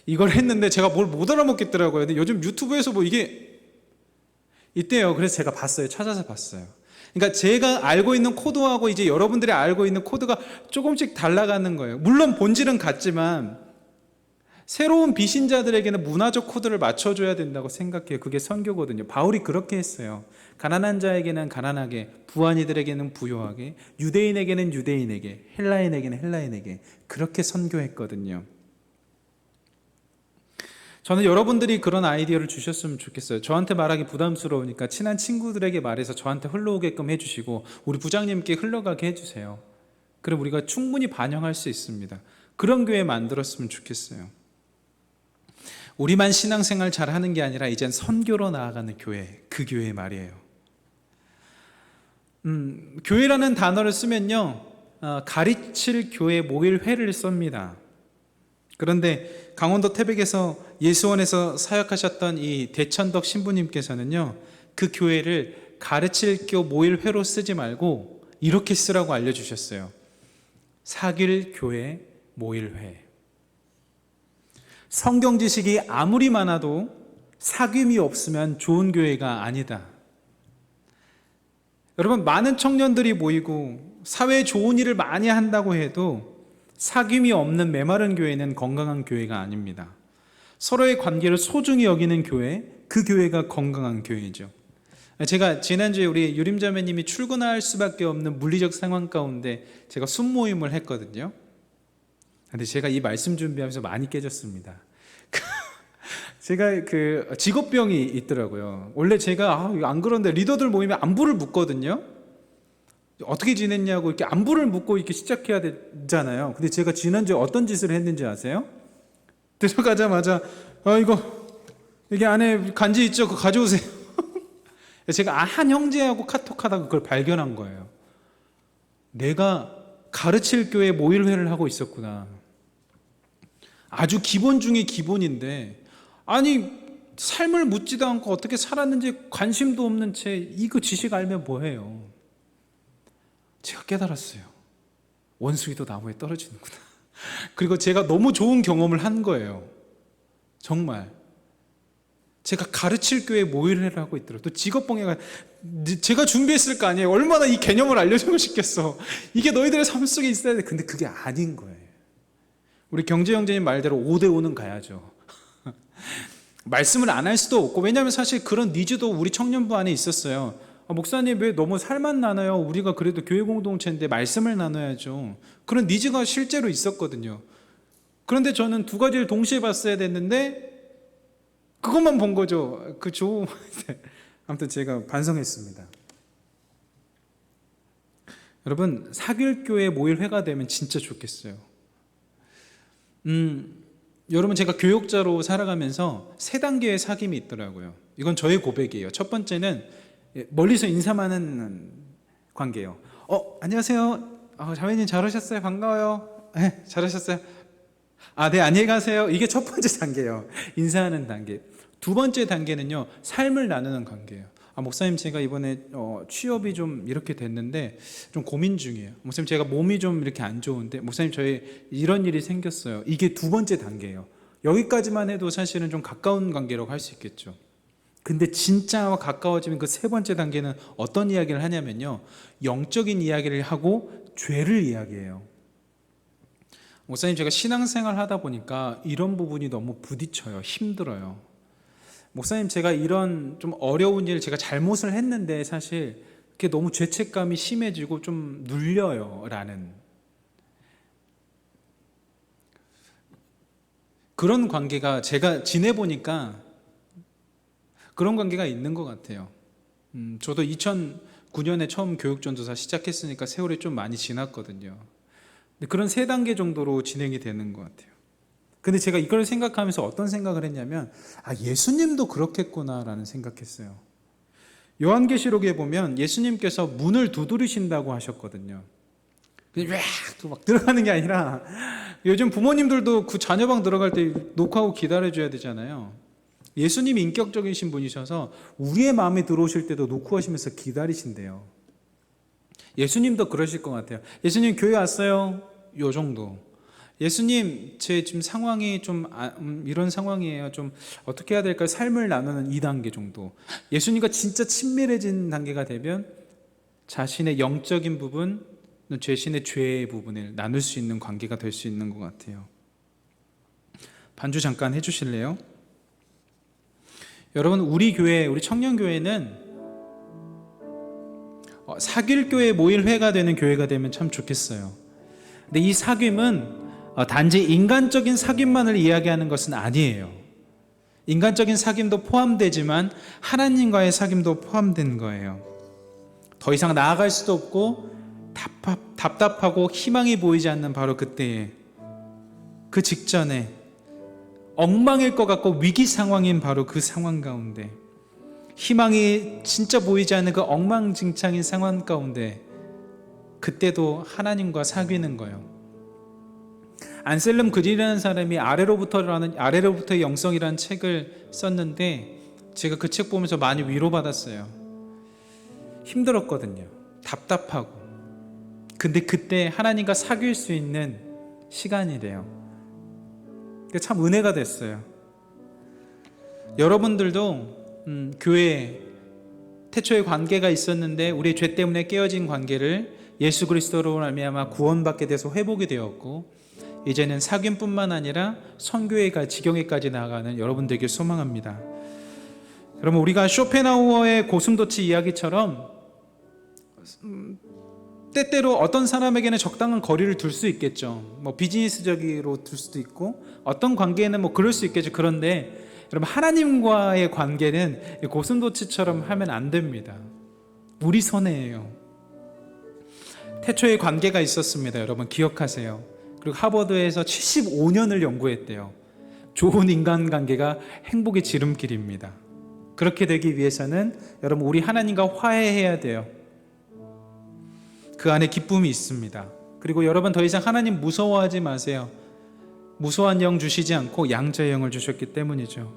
이걸 했는데 제가 뭘 못 알아먹겠더라고요. 근데 요즘 유튜브에서 뭐 이게 있대요. 그래서 제가 봤어요. 찾아서 봤어요. 그러니까 제가 알고 있는 코드하고 이제 여러분들이 알고 있는 코드가 조금씩 달라가는 거예요. 물론 본질은 같지만 새로운 비신자들에게는 문화적 코드를 맞춰줘야 된다고 생각해요. 그게 선교거든요. 바울이 그렇게 했어요. 가난한 자에게는 가난하게, 부한 이들에게는 부요하게, 유대인에게는 유대인에게, 헬라인에게는 헬라인에게 그렇게 선교했거든요. 저는 여러분들이 그런 아이디어를 주셨으면 좋겠어요. 저한테 말하기 부담스러우니까 친한 친구들에게 말해서 저한테 흘러오게끔 해주시고 우리 부장님께 흘러가게 해주세요. 그럼 우리가 충분히 반영할 수 있습니다. 그런 교회 만들었으면 좋겠어요. 우리만 신앙생활 잘하는 게 아니라 이젠 선교로 나아가는 교회, 그 교회 말이에요. 교회라는 단어를 쓰면요, 가르칠 교회 모일회를 씁니다. 그런데 강원도 태백에서 예수원에서 사역하셨던 이 대천덕 신부님께서는요, 그 교회를 가르칠 교 모일회로 쓰지 말고 이렇게 쓰라고 알려주셨어요. 사귈 교회 모일회. 성경 지식이 아무리 많아도 사귐이 없으면 좋은 교회가 아니다. 여러분, 많은 청년들이 모이고 사회에 좋은 일을 많이 한다고 해도 사귐이 없는 메마른 교회는 건강한 교회가 아닙니다. 서로의 관계를 소중히 여기는 교회, 그 교회가 건강한 교회죠. 제가 지난주에 우리 유림자매님이 출근할 수밖에 없는 물리적 상황 가운데 제가 순모임을 했거든요. 근데 제가 이 말씀 준비하면서 많이 깨졌습니다. 제가 그 직업병이 있더라고요. 원래 제가 안 그런데 리더들 모임에 안부를 묻거든요. 어떻게 지냈냐고 이렇게 안부를 묻고 이렇게 시작해야 되잖아요. 근데 제가 지난주에 어떤 짓을 했는지 아세요? 들어가자마자 이게 안에 간지 있죠? 그거 가져오세요. 제가 한 형제하고 카톡하다가 그걸 발견한 거예요. 내가 가르칠 교회 모일회를 하고 있었구나. 아주 기본 중에 기본인데, 아니 삶을 묻지도 않고 어떻게 살았는지 관심도 없는 채 이거 지식 알면 뭐해요. 제가 깨달았어요. 원숭이도 나무에 떨어지는구나. 그리고 제가 너무 좋은 경험을 한 거예요. 정말 제가 가르칠 교회 모의를 하고 있더라고요. 또 직업병에 제가 준비했을 거 아니에요. 얼마나 이 개념을 알려주고 싶겠어. 이게 너희들의 삶 속에 있어야 돼. 근데 그게 아닌 거예요. 우리 경제 형제님 말대로 5대5는 가야죠. 말씀을 안 할 수도 없고, 왜냐하면 사실 그런 니즈도 우리 청년부 안에 있었어요. 목사님 왜 너무 살만 나눠요? 우리가 그래도 교회 공동체인데 말씀을 나눠야죠. 그런 니즈가 실제로 있었거든요. 그런데 저는 두 가지를 동시에 봤어야 됐는데 그것만 본 거죠. 아무튼 제가 반성했습니다. 여러분, 사귐교회 모일회가 되면 진짜 좋겠어요. 여러분, 제가 교역자로 살아가면서 3단계의 사귐이 있더라고요. 이건 저의 고백이에요. 첫 번째는 멀리서 인사만 하는 관계예요. 안녕하세요. 자매님 잘 오셨어요. 반가워요. 네, 잘 오셨어요. 네, 안녕히 가세요. 이게 첫 번째 단계예요. 인사하는 단계. 두 번째 단계는요, 삶을 나누는 관계예요. 목사님, 제가 이번에 취업이 좀 이렇게 됐는데 좀 고민 중이에요. 목사님, 제가 몸이 좀 이렇게 안 좋은데, 목사님, 저희 이런 일이 생겼어요. 이게 두 번째 단계예요. 여기까지만 해도 사실은 좀 가까운 관계라고 할 수 있겠죠. 근데 진짜 가까워지면 그 세 번째 단계는 어떤 이야기를 하냐면요, 영적인 이야기를 하고 죄를 이야기해요. 목사님, 제가 신앙생활 하다 보니까 이런 부분이 너무 부딪혀요. 힘들어요. 목사님, 제가 이런 좀 어려운 일, 제가 잘못을 했는데 사실 그게 너무 죄책감이 심해지고 좀 눌려요 라는 그런 관계가 제가 지내보니까 그런 관계가 있는 것 같아요. 저도 2009년에 처음 교육전도사 시작했으니까 세월이 좀 많이 지났거든요. 근데 그런 3단계 정도로 진행이 되는 것 같아요. 근데 제가 이걸 생각하면서 어떤 생각을 했냐면, 예수님도 그렇겠구나라는 생각했어요. 요한계시록에 보면 예수님께서 문을 두드리신다고 하셨거든요. 그냥 막 들어가는 게 아니라, 요즘 부모님들도 그 자녀방 들어갈 때 녹화하고 기다려줘야 되잖아요. 예수님이 인격적이신 분이셔서 우리의 마음에 들어오실 때도 녹화하시면서 기다리신대요. 예수님도 그러실 것 같아요. 예수님 교회 왔어요? 요 정도. 예수님 제 지금 상황이 좀 이런 상황이에요. 좀 어떻게 해야 될까요? 삶을 나누는 2단계 정도. 예수님과 진짜 친밀해진 단계가 되면 자신의 영적인 부분, 자신의 죄의 부분을 나눌 수 있는 관계가 될 수 있는 것 같아요. 반주 잠깐 해주실래요? 여러분, 우리 교회, 우리 청년교회는 사귈 교회 모일 회가 되는 교회가 되면 참 좋겠어요. 근데 이 사귐은 단지 인간적인 사귐만을 이야기하는 것은 아니에요. 인간적인 사귐도 포함되지만 하나님과의 사귐도 포함된 거예요. 더 이상 나아갈 수도 없고 답답하고 희망이 보이지 않는 바로 그때에, 그 직전에 엉망일 것 같고 위기 상황인 바로 그 상황 가운데, 희망이 진짜 보이지 않는 그 엉망진창인 상황 가운데, 그때도 하나님과 사귀는 거예요. 안셀름 그리라는 사람이 아래로부터의 영성이라는 책을 썼는데, 제가 그 책 보면서 많이 위로받았어요. 힘들었거든요. 답답하고. 근데 그때 하나님과 사귈 수 있는 시간이래요. 참 은혜가 됐어요. 여러분들도 교회 태초에 관계가 있었는데 우리의 죄 때문에 깨어진 관계를 예수 그리스도로 말미암아 구원받게 돼서 회복이 되었고, 이제는 사귐뿐만 아니라 선교회가 지경회까지 나아가는 여러분 되길 소망합니다. 여러분, 우리가 쇼펜하우어의 고슴도치 이야기처럼 때때로 어떤 사람에게는 적당한 거리를 둘 수 있겠죠. 비즈니스적으로 둘 수도 있고, 어떤 관계에는 그럴 수 있겠죠. 그런데 여러분, 하나님과의 관계는 고슴도치처럼 하면 안 됩니다. 우리 손해예요. 태초에 관계가 있었습니다. 여러분 기억하세요. 그리고 하버드에서 75년을 연구했대요. 좋은 인간관계가 행복의 지름길입니다. 그렇게 되기 위해서는 여러분, 우리 하나님과 화해해야 돼요. 그 안에 기쁨이 있습니다. 그리고 여러분, 더 이상 하나님 무서워하지 마세요. 무서워한 영 주시지 않고 양자의 영을 주셨기 때문이죠.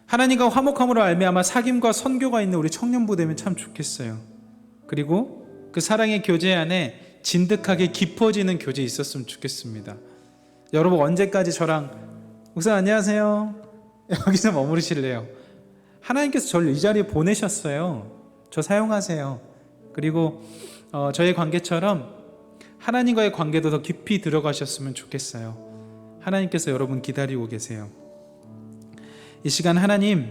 하나님과 화목함으로 말미암아 사귐과 선교가 있는 우리 청년부 되면 참 좋겠어요. 그리고 그 사랑의 교제 안에 진득하게 깊어지는 교제 있었으면 좋겠습니다. 여러분, 언제까지 저랑 목사 안녕하세요 여기서 머무르실래요? 하나님께서 저를 이 자리에 보내셨어요. 저 사용하세요. 그리고 저의 관계처럼 하나님과의 관계도 더 깊이 들어가셨으면 좋겠어요. 하나님께서 여러분 기다리고 계세요. 이 시간 하나님,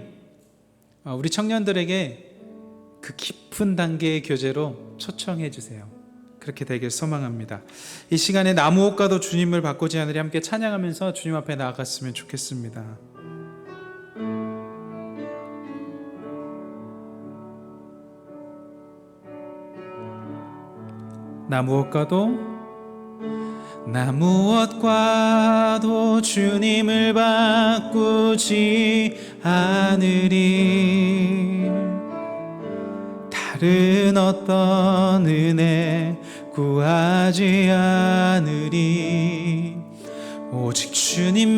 우리 청년들에게 그 깊은 단계의 교제로 초청해 주세요. 그렇게 되길 소망합니다. 이 시간에 나무옷과도 주님을 바꾸지 않으리 함께 찬양하면서 주님 앞에 나아갔으면 좋겠습니다. 나무옷과도 주님을 바꾸지 않으리. 다른 어떤 은혜 구하지 않으리. 오직 주님만이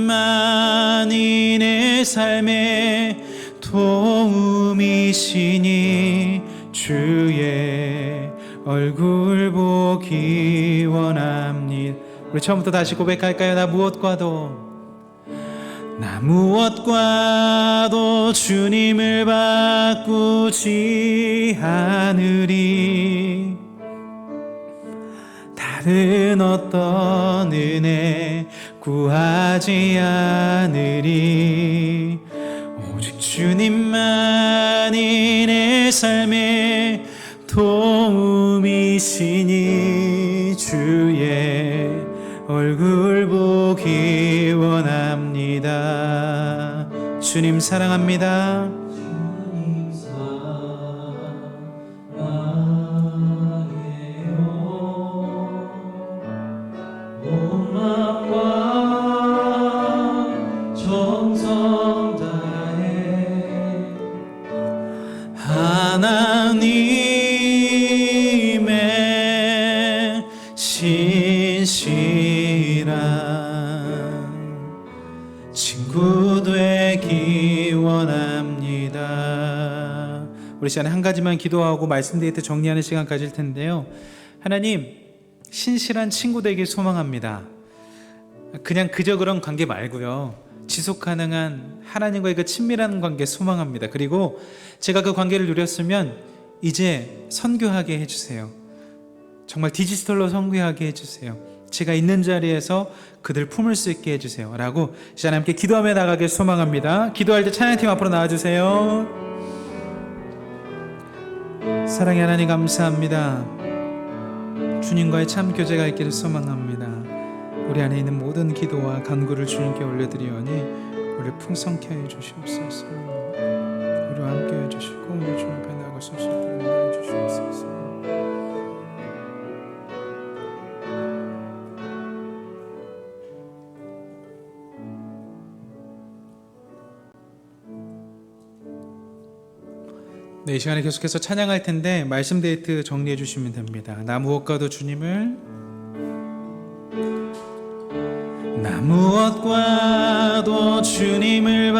내 삶의 도움이시니 주의 얼굴 보기 원합니다. 우리 처음부터 다시 고백할까요? 나 무엇과도 주님을 바꾸지 않으리. 다른 어떤 은혜 구하지 않으리. 오직 주님만이 내 삶의 도움이시니 주의 얼굴 보기 원합니다. 주님 사랑합니다. 이 시간에 한 가지만 기도하고 말씀 데이트 정리하는 시간 가질 텐데요. 하나님, 신실한 친구 되길 소망합니다. 그냥 그저 그런 관계 말고요, 지속 가능한 하나님과의 그 친밀한 관계 소망합니다. 그리고 제가 그 관계를 누렸으면 이제 선교하게 해주세요. 정말 디지털로 선교하게 해주세요. 제가 있는 자리에서 그들 품을 수 있게 해주세요 라고 이 시간에 함께 기도하며 나가길 소망합니다. 기도할 때 찬양팀 앞으로 나와주세요. 사랑의 하나님, 감사합니다. 주님과의 참 교제가 있기를 소망합니다. 우리 안에 있는 모든 기도와 간구를 주님께 올려드리오니 우리를 풍성케 하여 주시옵소서. 우리와 함께 해주시고 우리 주 앞에 나가서 슬픔을 해주시옵소서. 네, 이 시간에 계속해서 찬양할 텐데 말씀 데이트 정리해 주시면 됩니다. 나 무엇과도 주님을, 나 무엇과도 주님을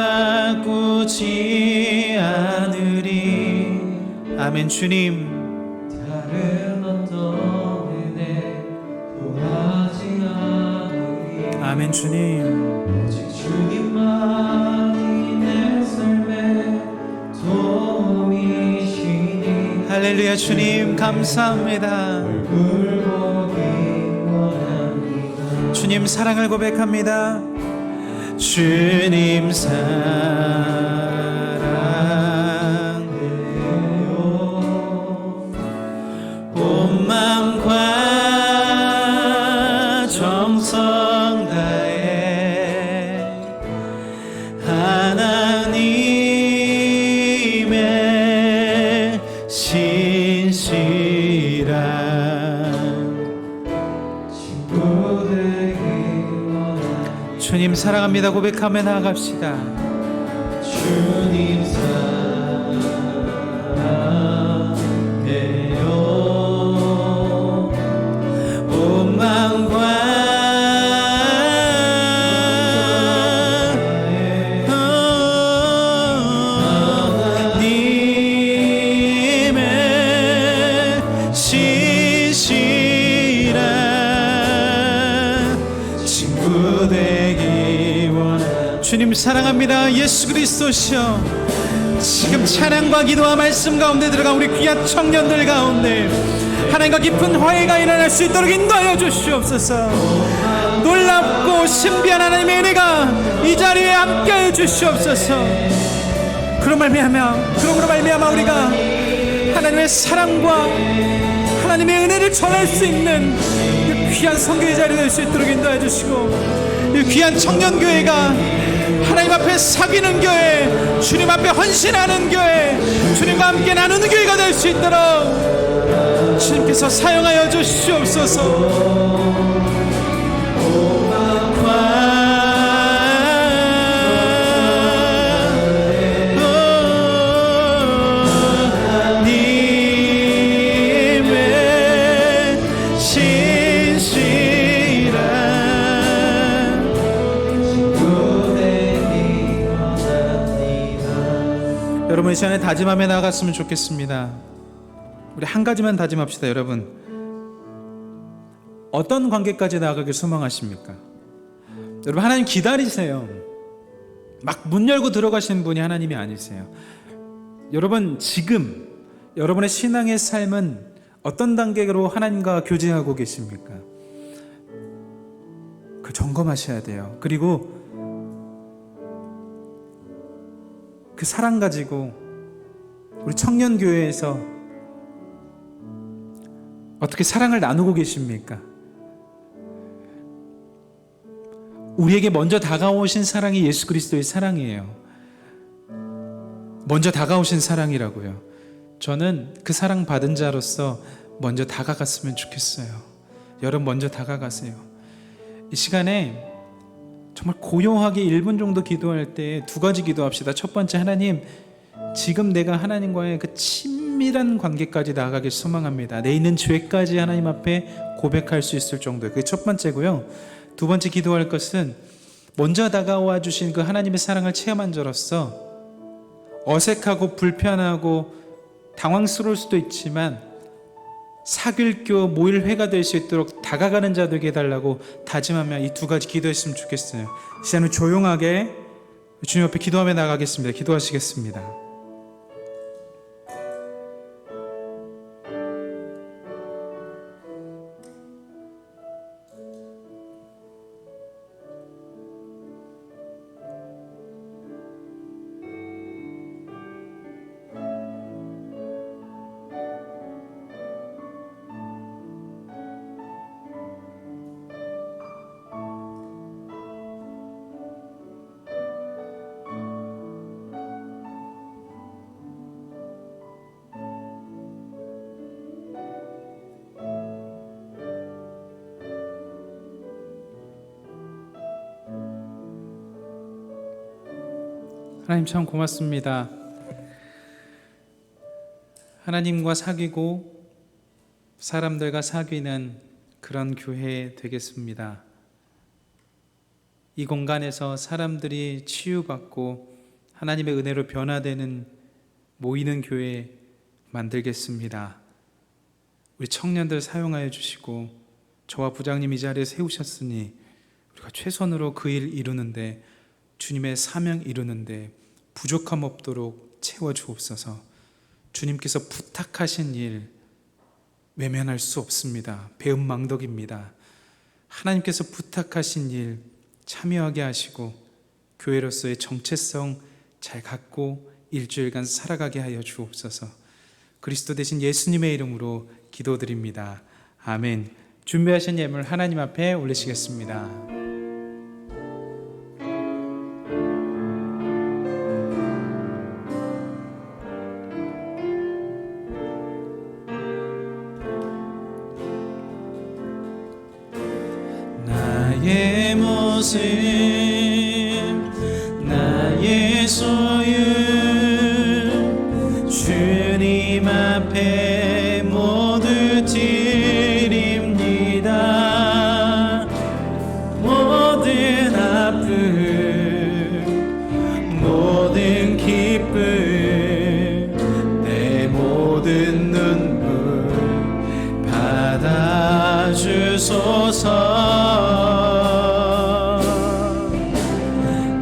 바꾸지 않으리. 아멘. 주님, 다른 어떤 은혜 구하지 않으리. 아멘. 주님, 오직 주님만이 내 삶의 도움이시니. 할렐루야. 주님 감사합니다. 주님 사랑을 고백합니다. 주님 사랑해요. 온 마음과 정성 다해 하나님의 신실한 주님 사랑합니다 고백하며 나아갑시다. 주님 사랑해요. 온 마음과 하나님의 신실한 친구 되기 원합니다. 주님 사랑합니다. 예수 그리스도시여, 지금 찬양과 기도와 말씀 가운데 들어간 우리 귀한 청년들 가운데 하나님과 깊은 화해가 일어날 수 있도록 인도하여 주시옵소서. 놀랍고 신비한 하나님의 은혜가 이 자리에 함께해 주시옵소서. 그러므로 말미암아 우리가 하나님의 사랑과 하나님의 은혜를 전할 수 있는 이 귀한 선교의 자리 될 수 있도록 인도해 주시고, 이 귀한 청년교회가 하나님 앞에 사귀는 교회, 주님 앞에 헌신하는 교회, 주님과 함께 나누는 교회가 될 수 있도록 주님께서 사용하여 주시옵소서. 여러분 이 시간에 다짐하며 나아갔으면 좋겠습니다. 우리 한 가지만 다짐합시다. 여러분, 어떤 관계까지 나아가길 소망하십니까? 여러분, 하나님 기다리세요. 막 문 열고 들어가시는 분이 하나님이 아니세요. 여러분, 지금 여러분의 신앙의 삶은 어떤 단계로 하나님과 교제하고 계십니까? 그 점검하셔야 돼요. 그리고 그 사랑 가지고 우리 청년교회에서 어떻게 사랑을 나누고 계십니까? 우리에게 먼저 다가오신 사랑이 예수 그리스도의 사랑이에요. 먼저 다가오신 사랑이라고요. 저는 그 사랑 받은 자로서 먼저 다가갔으면 좋겠어요. 여러분 먼저 다가가세요. 이 시간에 정말 고요하게 1분 정도 기도할 때 두 가지 기도합시다. 첫 번째, 하나님, 지금 내가 하나님과의 그 친밀한 관계까지 나아가길 소망합니다. 내 있는 죄까지 하나님 앞에 고백할 수 있을 정도예요. 그게 첫 번째고요. 두 번째 기도할 것은 먼저 다가와 주신 그 하나님의 사랑을 체험한 자로서 어색하고 불편하고 당황스러울 수도 있지만 사귐교 모일회가 될 수 있도록 다가가는 자 되게 해달라고 다짐하며 이 두 가지 기도했으면 좋겠어요. 시간은 조용하게 주님 앞에 기도하며 나가겠습니다. 기도하시겠습니다. 하나님 참 고맙습니다. 하나님과 사귀고 사람들과 사귀는 그런 교회 되겠습니다. 이 공간에서 사람들이 치유받고 하나님의 은혜로 변화되는 모이는 교회 만들겠습니다. 우리 청년들 사용하여 주시고 저와 부장님 이 자리에 세우셨으니 우리가 최선으로 그 일 이루는데, 주님의 사명 이루는데 부족함 없도록 채워주옵소서. 주님께서 부탁하신 일 외면할 수 없습니다. 배은망덕입니다. 하나님께서 부탁하신 일 참여하게 하시고 교회로서의 정체성 잘 갖고 일주일간 살아가게 하여 주옵소서. 그리스도 대신 예수님의 이름으로 기도드립니다. 아멘. 준비하신 예물 하나님 앞에 올리시겠습니다. 나의 모습, 나의 소유, 주님 앞에 모두 드립니다. 모든 아픔, 모든 기쁨, 내 모든 눈물 받아주소서.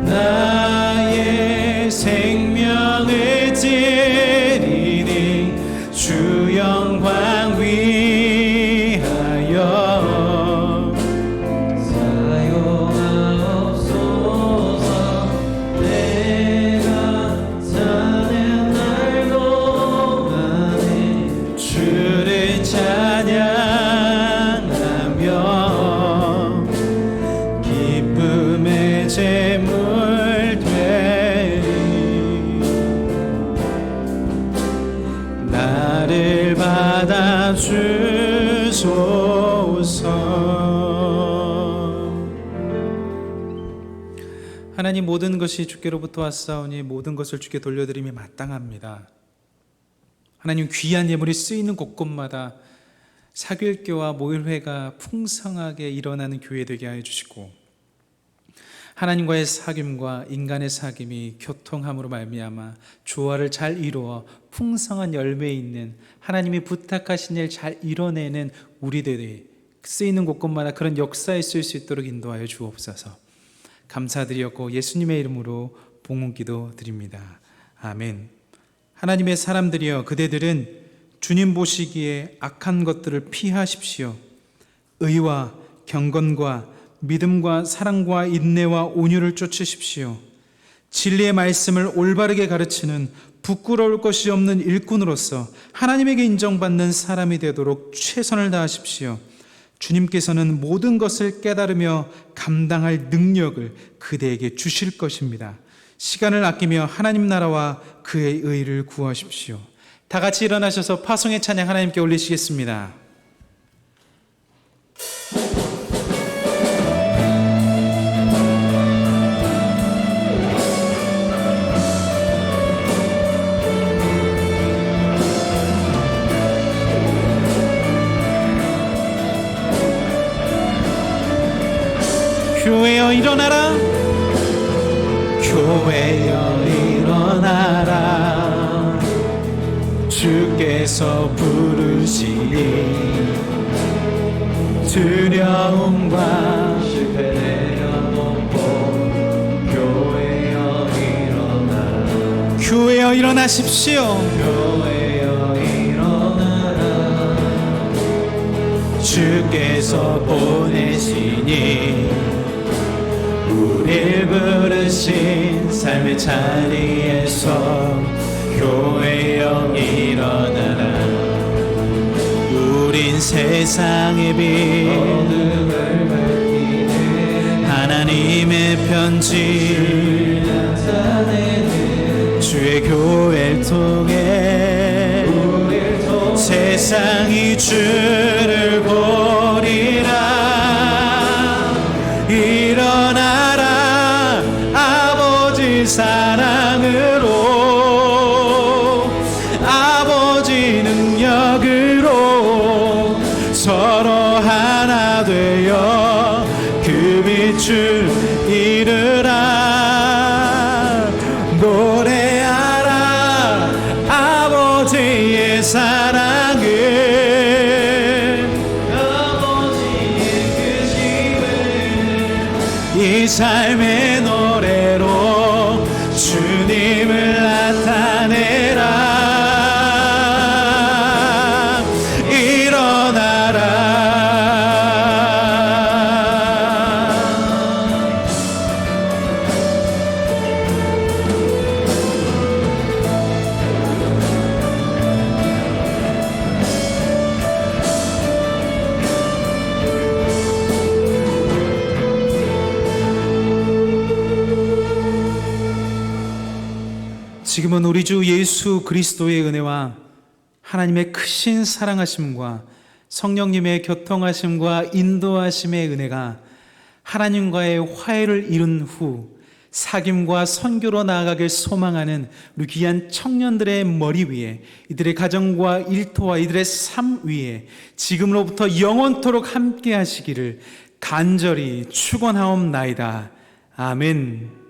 나의 생명을 드리니 주 영광 위하여 사용하옵소서. 내가 사는 날 동안에 주를 찬양하며 기쁨의 제물 되리. 나를 받아주소서. 하나님, 모든 것이 주께로부터 왔사오니 모든 것을 주께 돌려드림이 마땅합니다. 하나님, 귀한 예물이 쓰이는 곳곳마다 사귐교와 모일회가 풍성하게 일어나는 교회 되게 하여 주시고, 하나님과의 사귐과 인간의 사귐이 교통함으로 말미암아 조화를 잘 이루어 풍성한 열매 있는, 하나님이 부탁하신 일 잘 이뤄내는 우리들이 쓰이는 곳곳마다 그런 역사에 쓰일 수 있도록 인도하여 주옵소서. 감사드리었고 예수님의 이름으로 봉헌기도 드립니다. 아멘. 하나님의 사람들이여, 그대들은 주님 보시기에 악한 것들을 피하십시오. 의와 경건과 믿음과 사랑과 인내와 온유를 쫓으십시오. 진리의 말씀을 올바르게 가르치는 부끄러울 것이 없는 일꾼으로서 하나님에게 인정받는 사람이 되도록 최선을 다하십시오. 주님께서는 모든 것을 깨달으며 감당할 능력을 그대에게 주실 것입니다. 시간을 아끼며 하나님 나라와 그의 의를 구하십시오. 다 같이 일어나셔서 파송의 찬양 하나님께 올리시겠습니다. 교회여 일어나라, 교회여 일어나라. 주 주께서 부르시니 두려움과 실패 내려놓고 교회여 일어나라 교회여 일어나십시오. 교회여 일어나라 주께서 보내시니 우릴 부르신 삶의 자리에서 교회여 일어나라 우린 세상의 빛 어둠을 밝히네 하나님의 편지 나타내는 주의 교회를 통해 우릴 통해 세상이 주를 보리라 일어나라 아버지 사랑으로 아버지 능력으로 서로 하나 되어 그 빛을 이루라 노래하라 아버지의 사랑을 아버지의 그 힘을 이 삶의 노래로 주님을 나타내라 지금은 우리 주 예수 그리스도의 은혜와 하나님의 크신 사랑하심과 성령님의 교통하심과 인도하심의 은혜가 하나님과의 화해를 이룬 후 사귐과 선교로 나아가길 소망하는 우리 귀한 청년들의 머리 위에 이들의 가정과 일터와 이들의 삶 위에 지금으로부터 영원토록 함께 하시기를 간절히 축원하옵나이다. 아멘.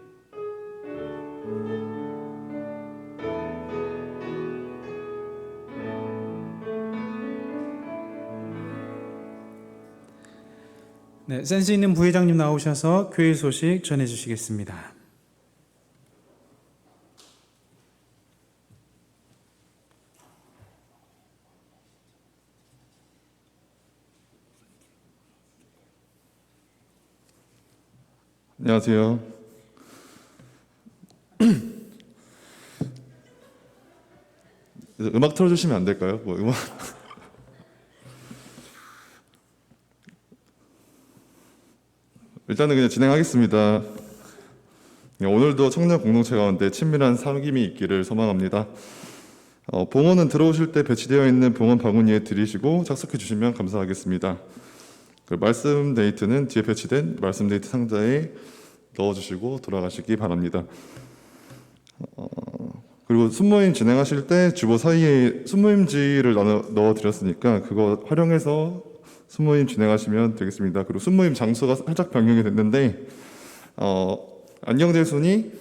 네, 센스 있는 부회장님 나오셔서 교회 소식 전해주시겠습니다. 안녕하세요. 음악 틀어주시면 안 될까요? 음악. 일단은 그냥 진행하겠습니다. 오늘도 청년 공동체 가운데 친밀한 사귐이 있기를 소망합니다. 봉헌은 들어오실 때 배치되어 있는 봉헌 바구니에 들이시고 착석해 주시면 감사하겠습니다. 말씀 데이트는 뒤에 배치된 말씀 데이트 상자에 넣어주시고 돌아가시기 바랍니다. 그리고 순모임 진행하실 때 주보 사이에 순모임지를 넣어드렸으니까 그거 활용해서 순모임 진행하시면 되겠습니다. 그리고 순모임 장소가 살짝 변경이 됐는데 안경재 순이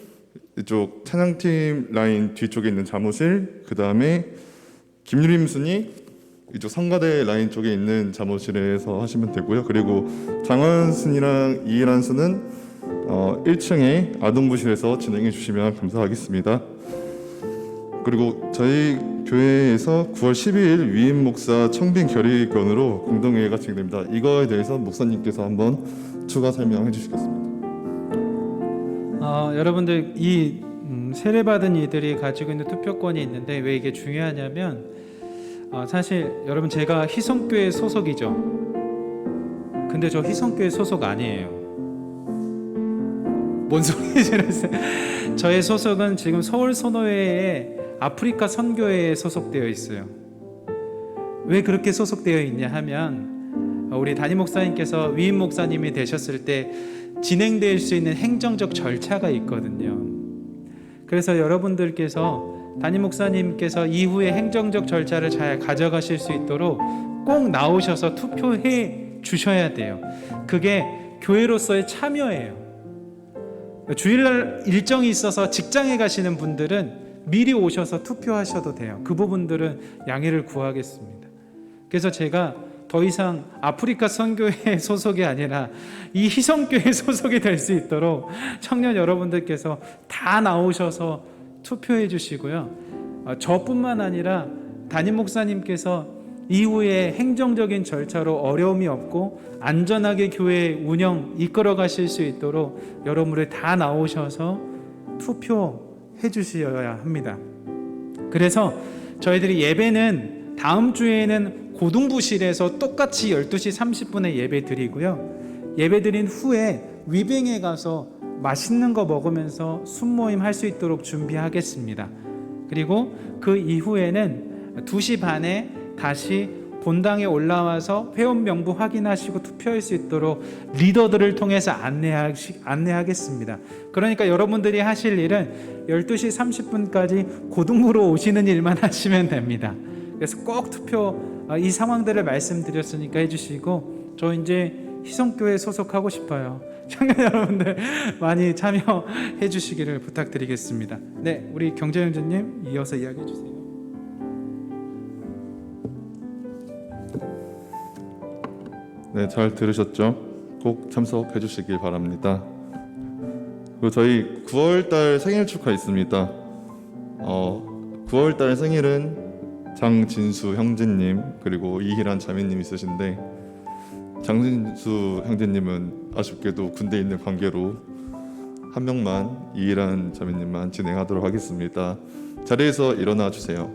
이쪽 찬양팀 라인 뒤쪽에 있는 사무실, 그 다음에 김유림 순이 이쪽 성가대 라인 쪽에 있는 사무실에서 하시면 되고요. 그리고 장원 순이랑 이일한 순은 1층에 아동부실에서 진행해 주시면 감사하겠습니다. 그리고 저희 교회에서 9월 12일 위임 목사 청빙 결의건으로 공동회의가 진행됩니다. 이거에 대해서 목사님께서 한번 추가 설명해 주시겠습니다. 여러분들 이 세례받은 이들이 가지고 있는 투표권이 있는데 왜 이게 중요하냐면 사실 여러분 제가 희성교회 소속이죠. 근데 저 희성교회 소속 아니에요. 뭔 소리지? 저의 소속은 지금 서울 선호회의 아프리카 선교회에 소속되어 있어요. 왜 그렇게 소속되어 있냐 하면 우리 담임 목사님께서 위임 목사님이 되셨을 때 진행될 수 있는 행정적 절차가 있거든요. 그래서 여러분들께서 담임 목사님께서 이후에 행정적 절차를 잘 가져가실 수 있도록 꼭 나오셔서 투표해 주셔야 돼요. 그게 교회로서의 참여예요. 주일날 일정이 있어서 직장에 가시는 분들은 미리 오셔서 투표하셔도 돼요. 그 부분들은 양해를 구하겠습니다. 그래서 제가 더 이상 아프리카 선교회 소속이 아니라 이 희성교회 소속이 될 수 있도록 청년 여러분들께서 다 나오셔서 투표해 주시고요. 저뿐만 아니라 담임 목사님께서 이후에 행정적인 절차로 어려움이 없고 안전하게 교회 운영 이끌어 가실 수 있도록 여러분들 다 나오셔서 투표해 주셔야 합니다. 그래서 저희들이 예배는 다음 주에는 고등부실에서 똑같이 12시 30분에 예배 드리고요. 예배 드린 후에 위뱅에 가서 맛있는 거 먹으면서 순모임 할 수 있도록 준비하겠습니다. 그리고 그 이후에는 2시 반에 다시 본당에 올라와서 회원 명부 확인하시고 투표할 수 있도록 리더들을 통해서 안내하겠습니다. 그러니까 여러분들이 하실 일은 12시 30분까지 고등부로 오시는 일만 하시면 됩니다. 그래서 꼭 투표 이 상황들을 말씀드렸으니까 해주시고, 저 이제 희성교회 소속하고 싶어요. 청년 여러분들 많이 참여해 주시기를 부탁드리겠습니다. 네, 우리 경제형제님 이어서 이야기해 주세요. 네, 잘 들으셨죠? 꼭 참석해 주시길 바랍니다. 그리고 저희 9월달 생일 축하 있습니다. 9월달 생일은 장진수 형제님 그리고 이희란 자매님 있으신데, 장진수 형제님은 아쉽게도 군대에 있는 관계로 한 명만, 이희란 자매님만 진행하도록 하겠습니다. 자리에서 일어나 주세요.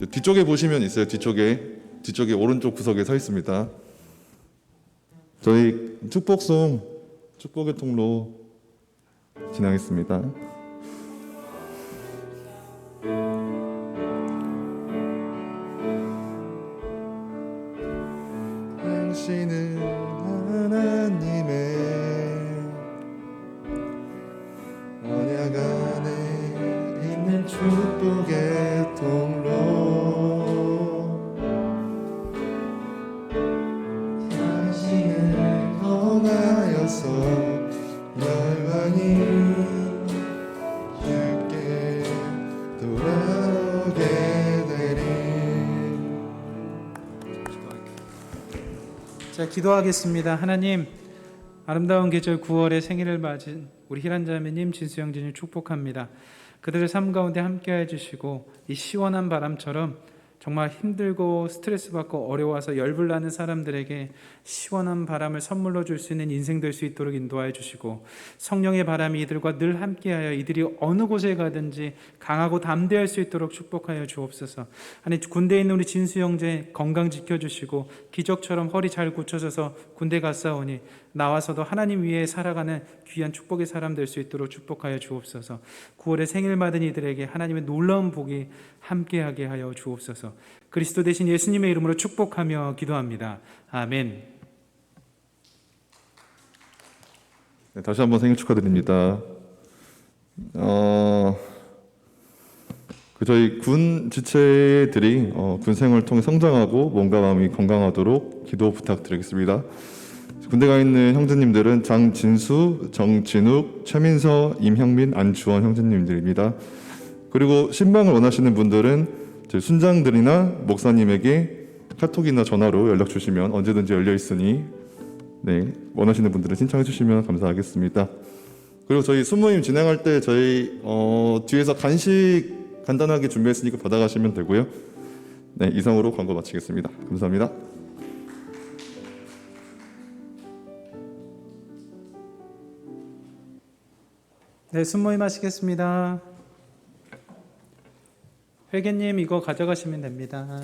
뒤쪽에 보시면 있어요. 뒤쪽에 오른쪽 구석에 서 있습니다. 저희 축복송, 축복의 통로 진행하겠습니다. 당신은 하나님의 언약 안에 있는 축복의 통로, 당신을 통하여서 열방이 주께 돌아오게 되리. 자, 기도하겠습니다. 하나님, 아름다운 계절 9월의 생일을 맞은 우리 희란 자매님, 진수 형제님 축복합니다. 그들의 삶 가운데 함께해 주시고, 이 시원한 바람처럼 정말 힘들고 스트레스 받고 어려워서 열불나는 사람들에게 시원한 바람을 선물로 줄 수 있는 인생 될 수 있도록 인도하여 주시고, 성령의 바람이 이들과 늘 함께하여 이들이 어느 곳에 가든지 강하고 담대할 수 있도록 축복하여 주옵소서. 아니, 군대에 있는 우리 진수 형제 건강 지켜주시고 기적처럼 허리 잘 고쳐져서 군대 갔사오니 나와서도 하나님 위에 살아가는 귀한 축복의 사람 될 수 있도록 축복하여 주옵소서. 9월에 생일 맞은 이들에게 하나님의 놀라운 복이 함께하게 하여 주옵소서. 그리스도 대신 예수님의 이름으로 축복하며 기도합니다. 아멘. 네, 다시 한번 생일 축하드립니다. 저희 군 지체들이 군 생활을 통해 성장하고 몸과 마음이 건강하도록 기도 부탁드리겠습니다. 군대 가 있는 형제님들은 장진수, 정진욱, 최민서, 임형민, 안주원 형제님들입니다. 그리고 신방을 원하시는 분들은 저희 순장들이나 목사님에게 카톡이나 전화로 연락 주시면 언제든지 열려 있으니, 네, 원하시는 분들은 신청해 주시면 감사하겠습니다. 그리고 저희 순모임 진행할 때 저희 뒤에서 간식 간단하게 준비했으니까 받아가시면 되고요. 네, 이상으로 광고 마치겠습니다. 감사합니다. 네, 순모임 하시겠습니다. 회계님 이거 가져가시면 됩니다.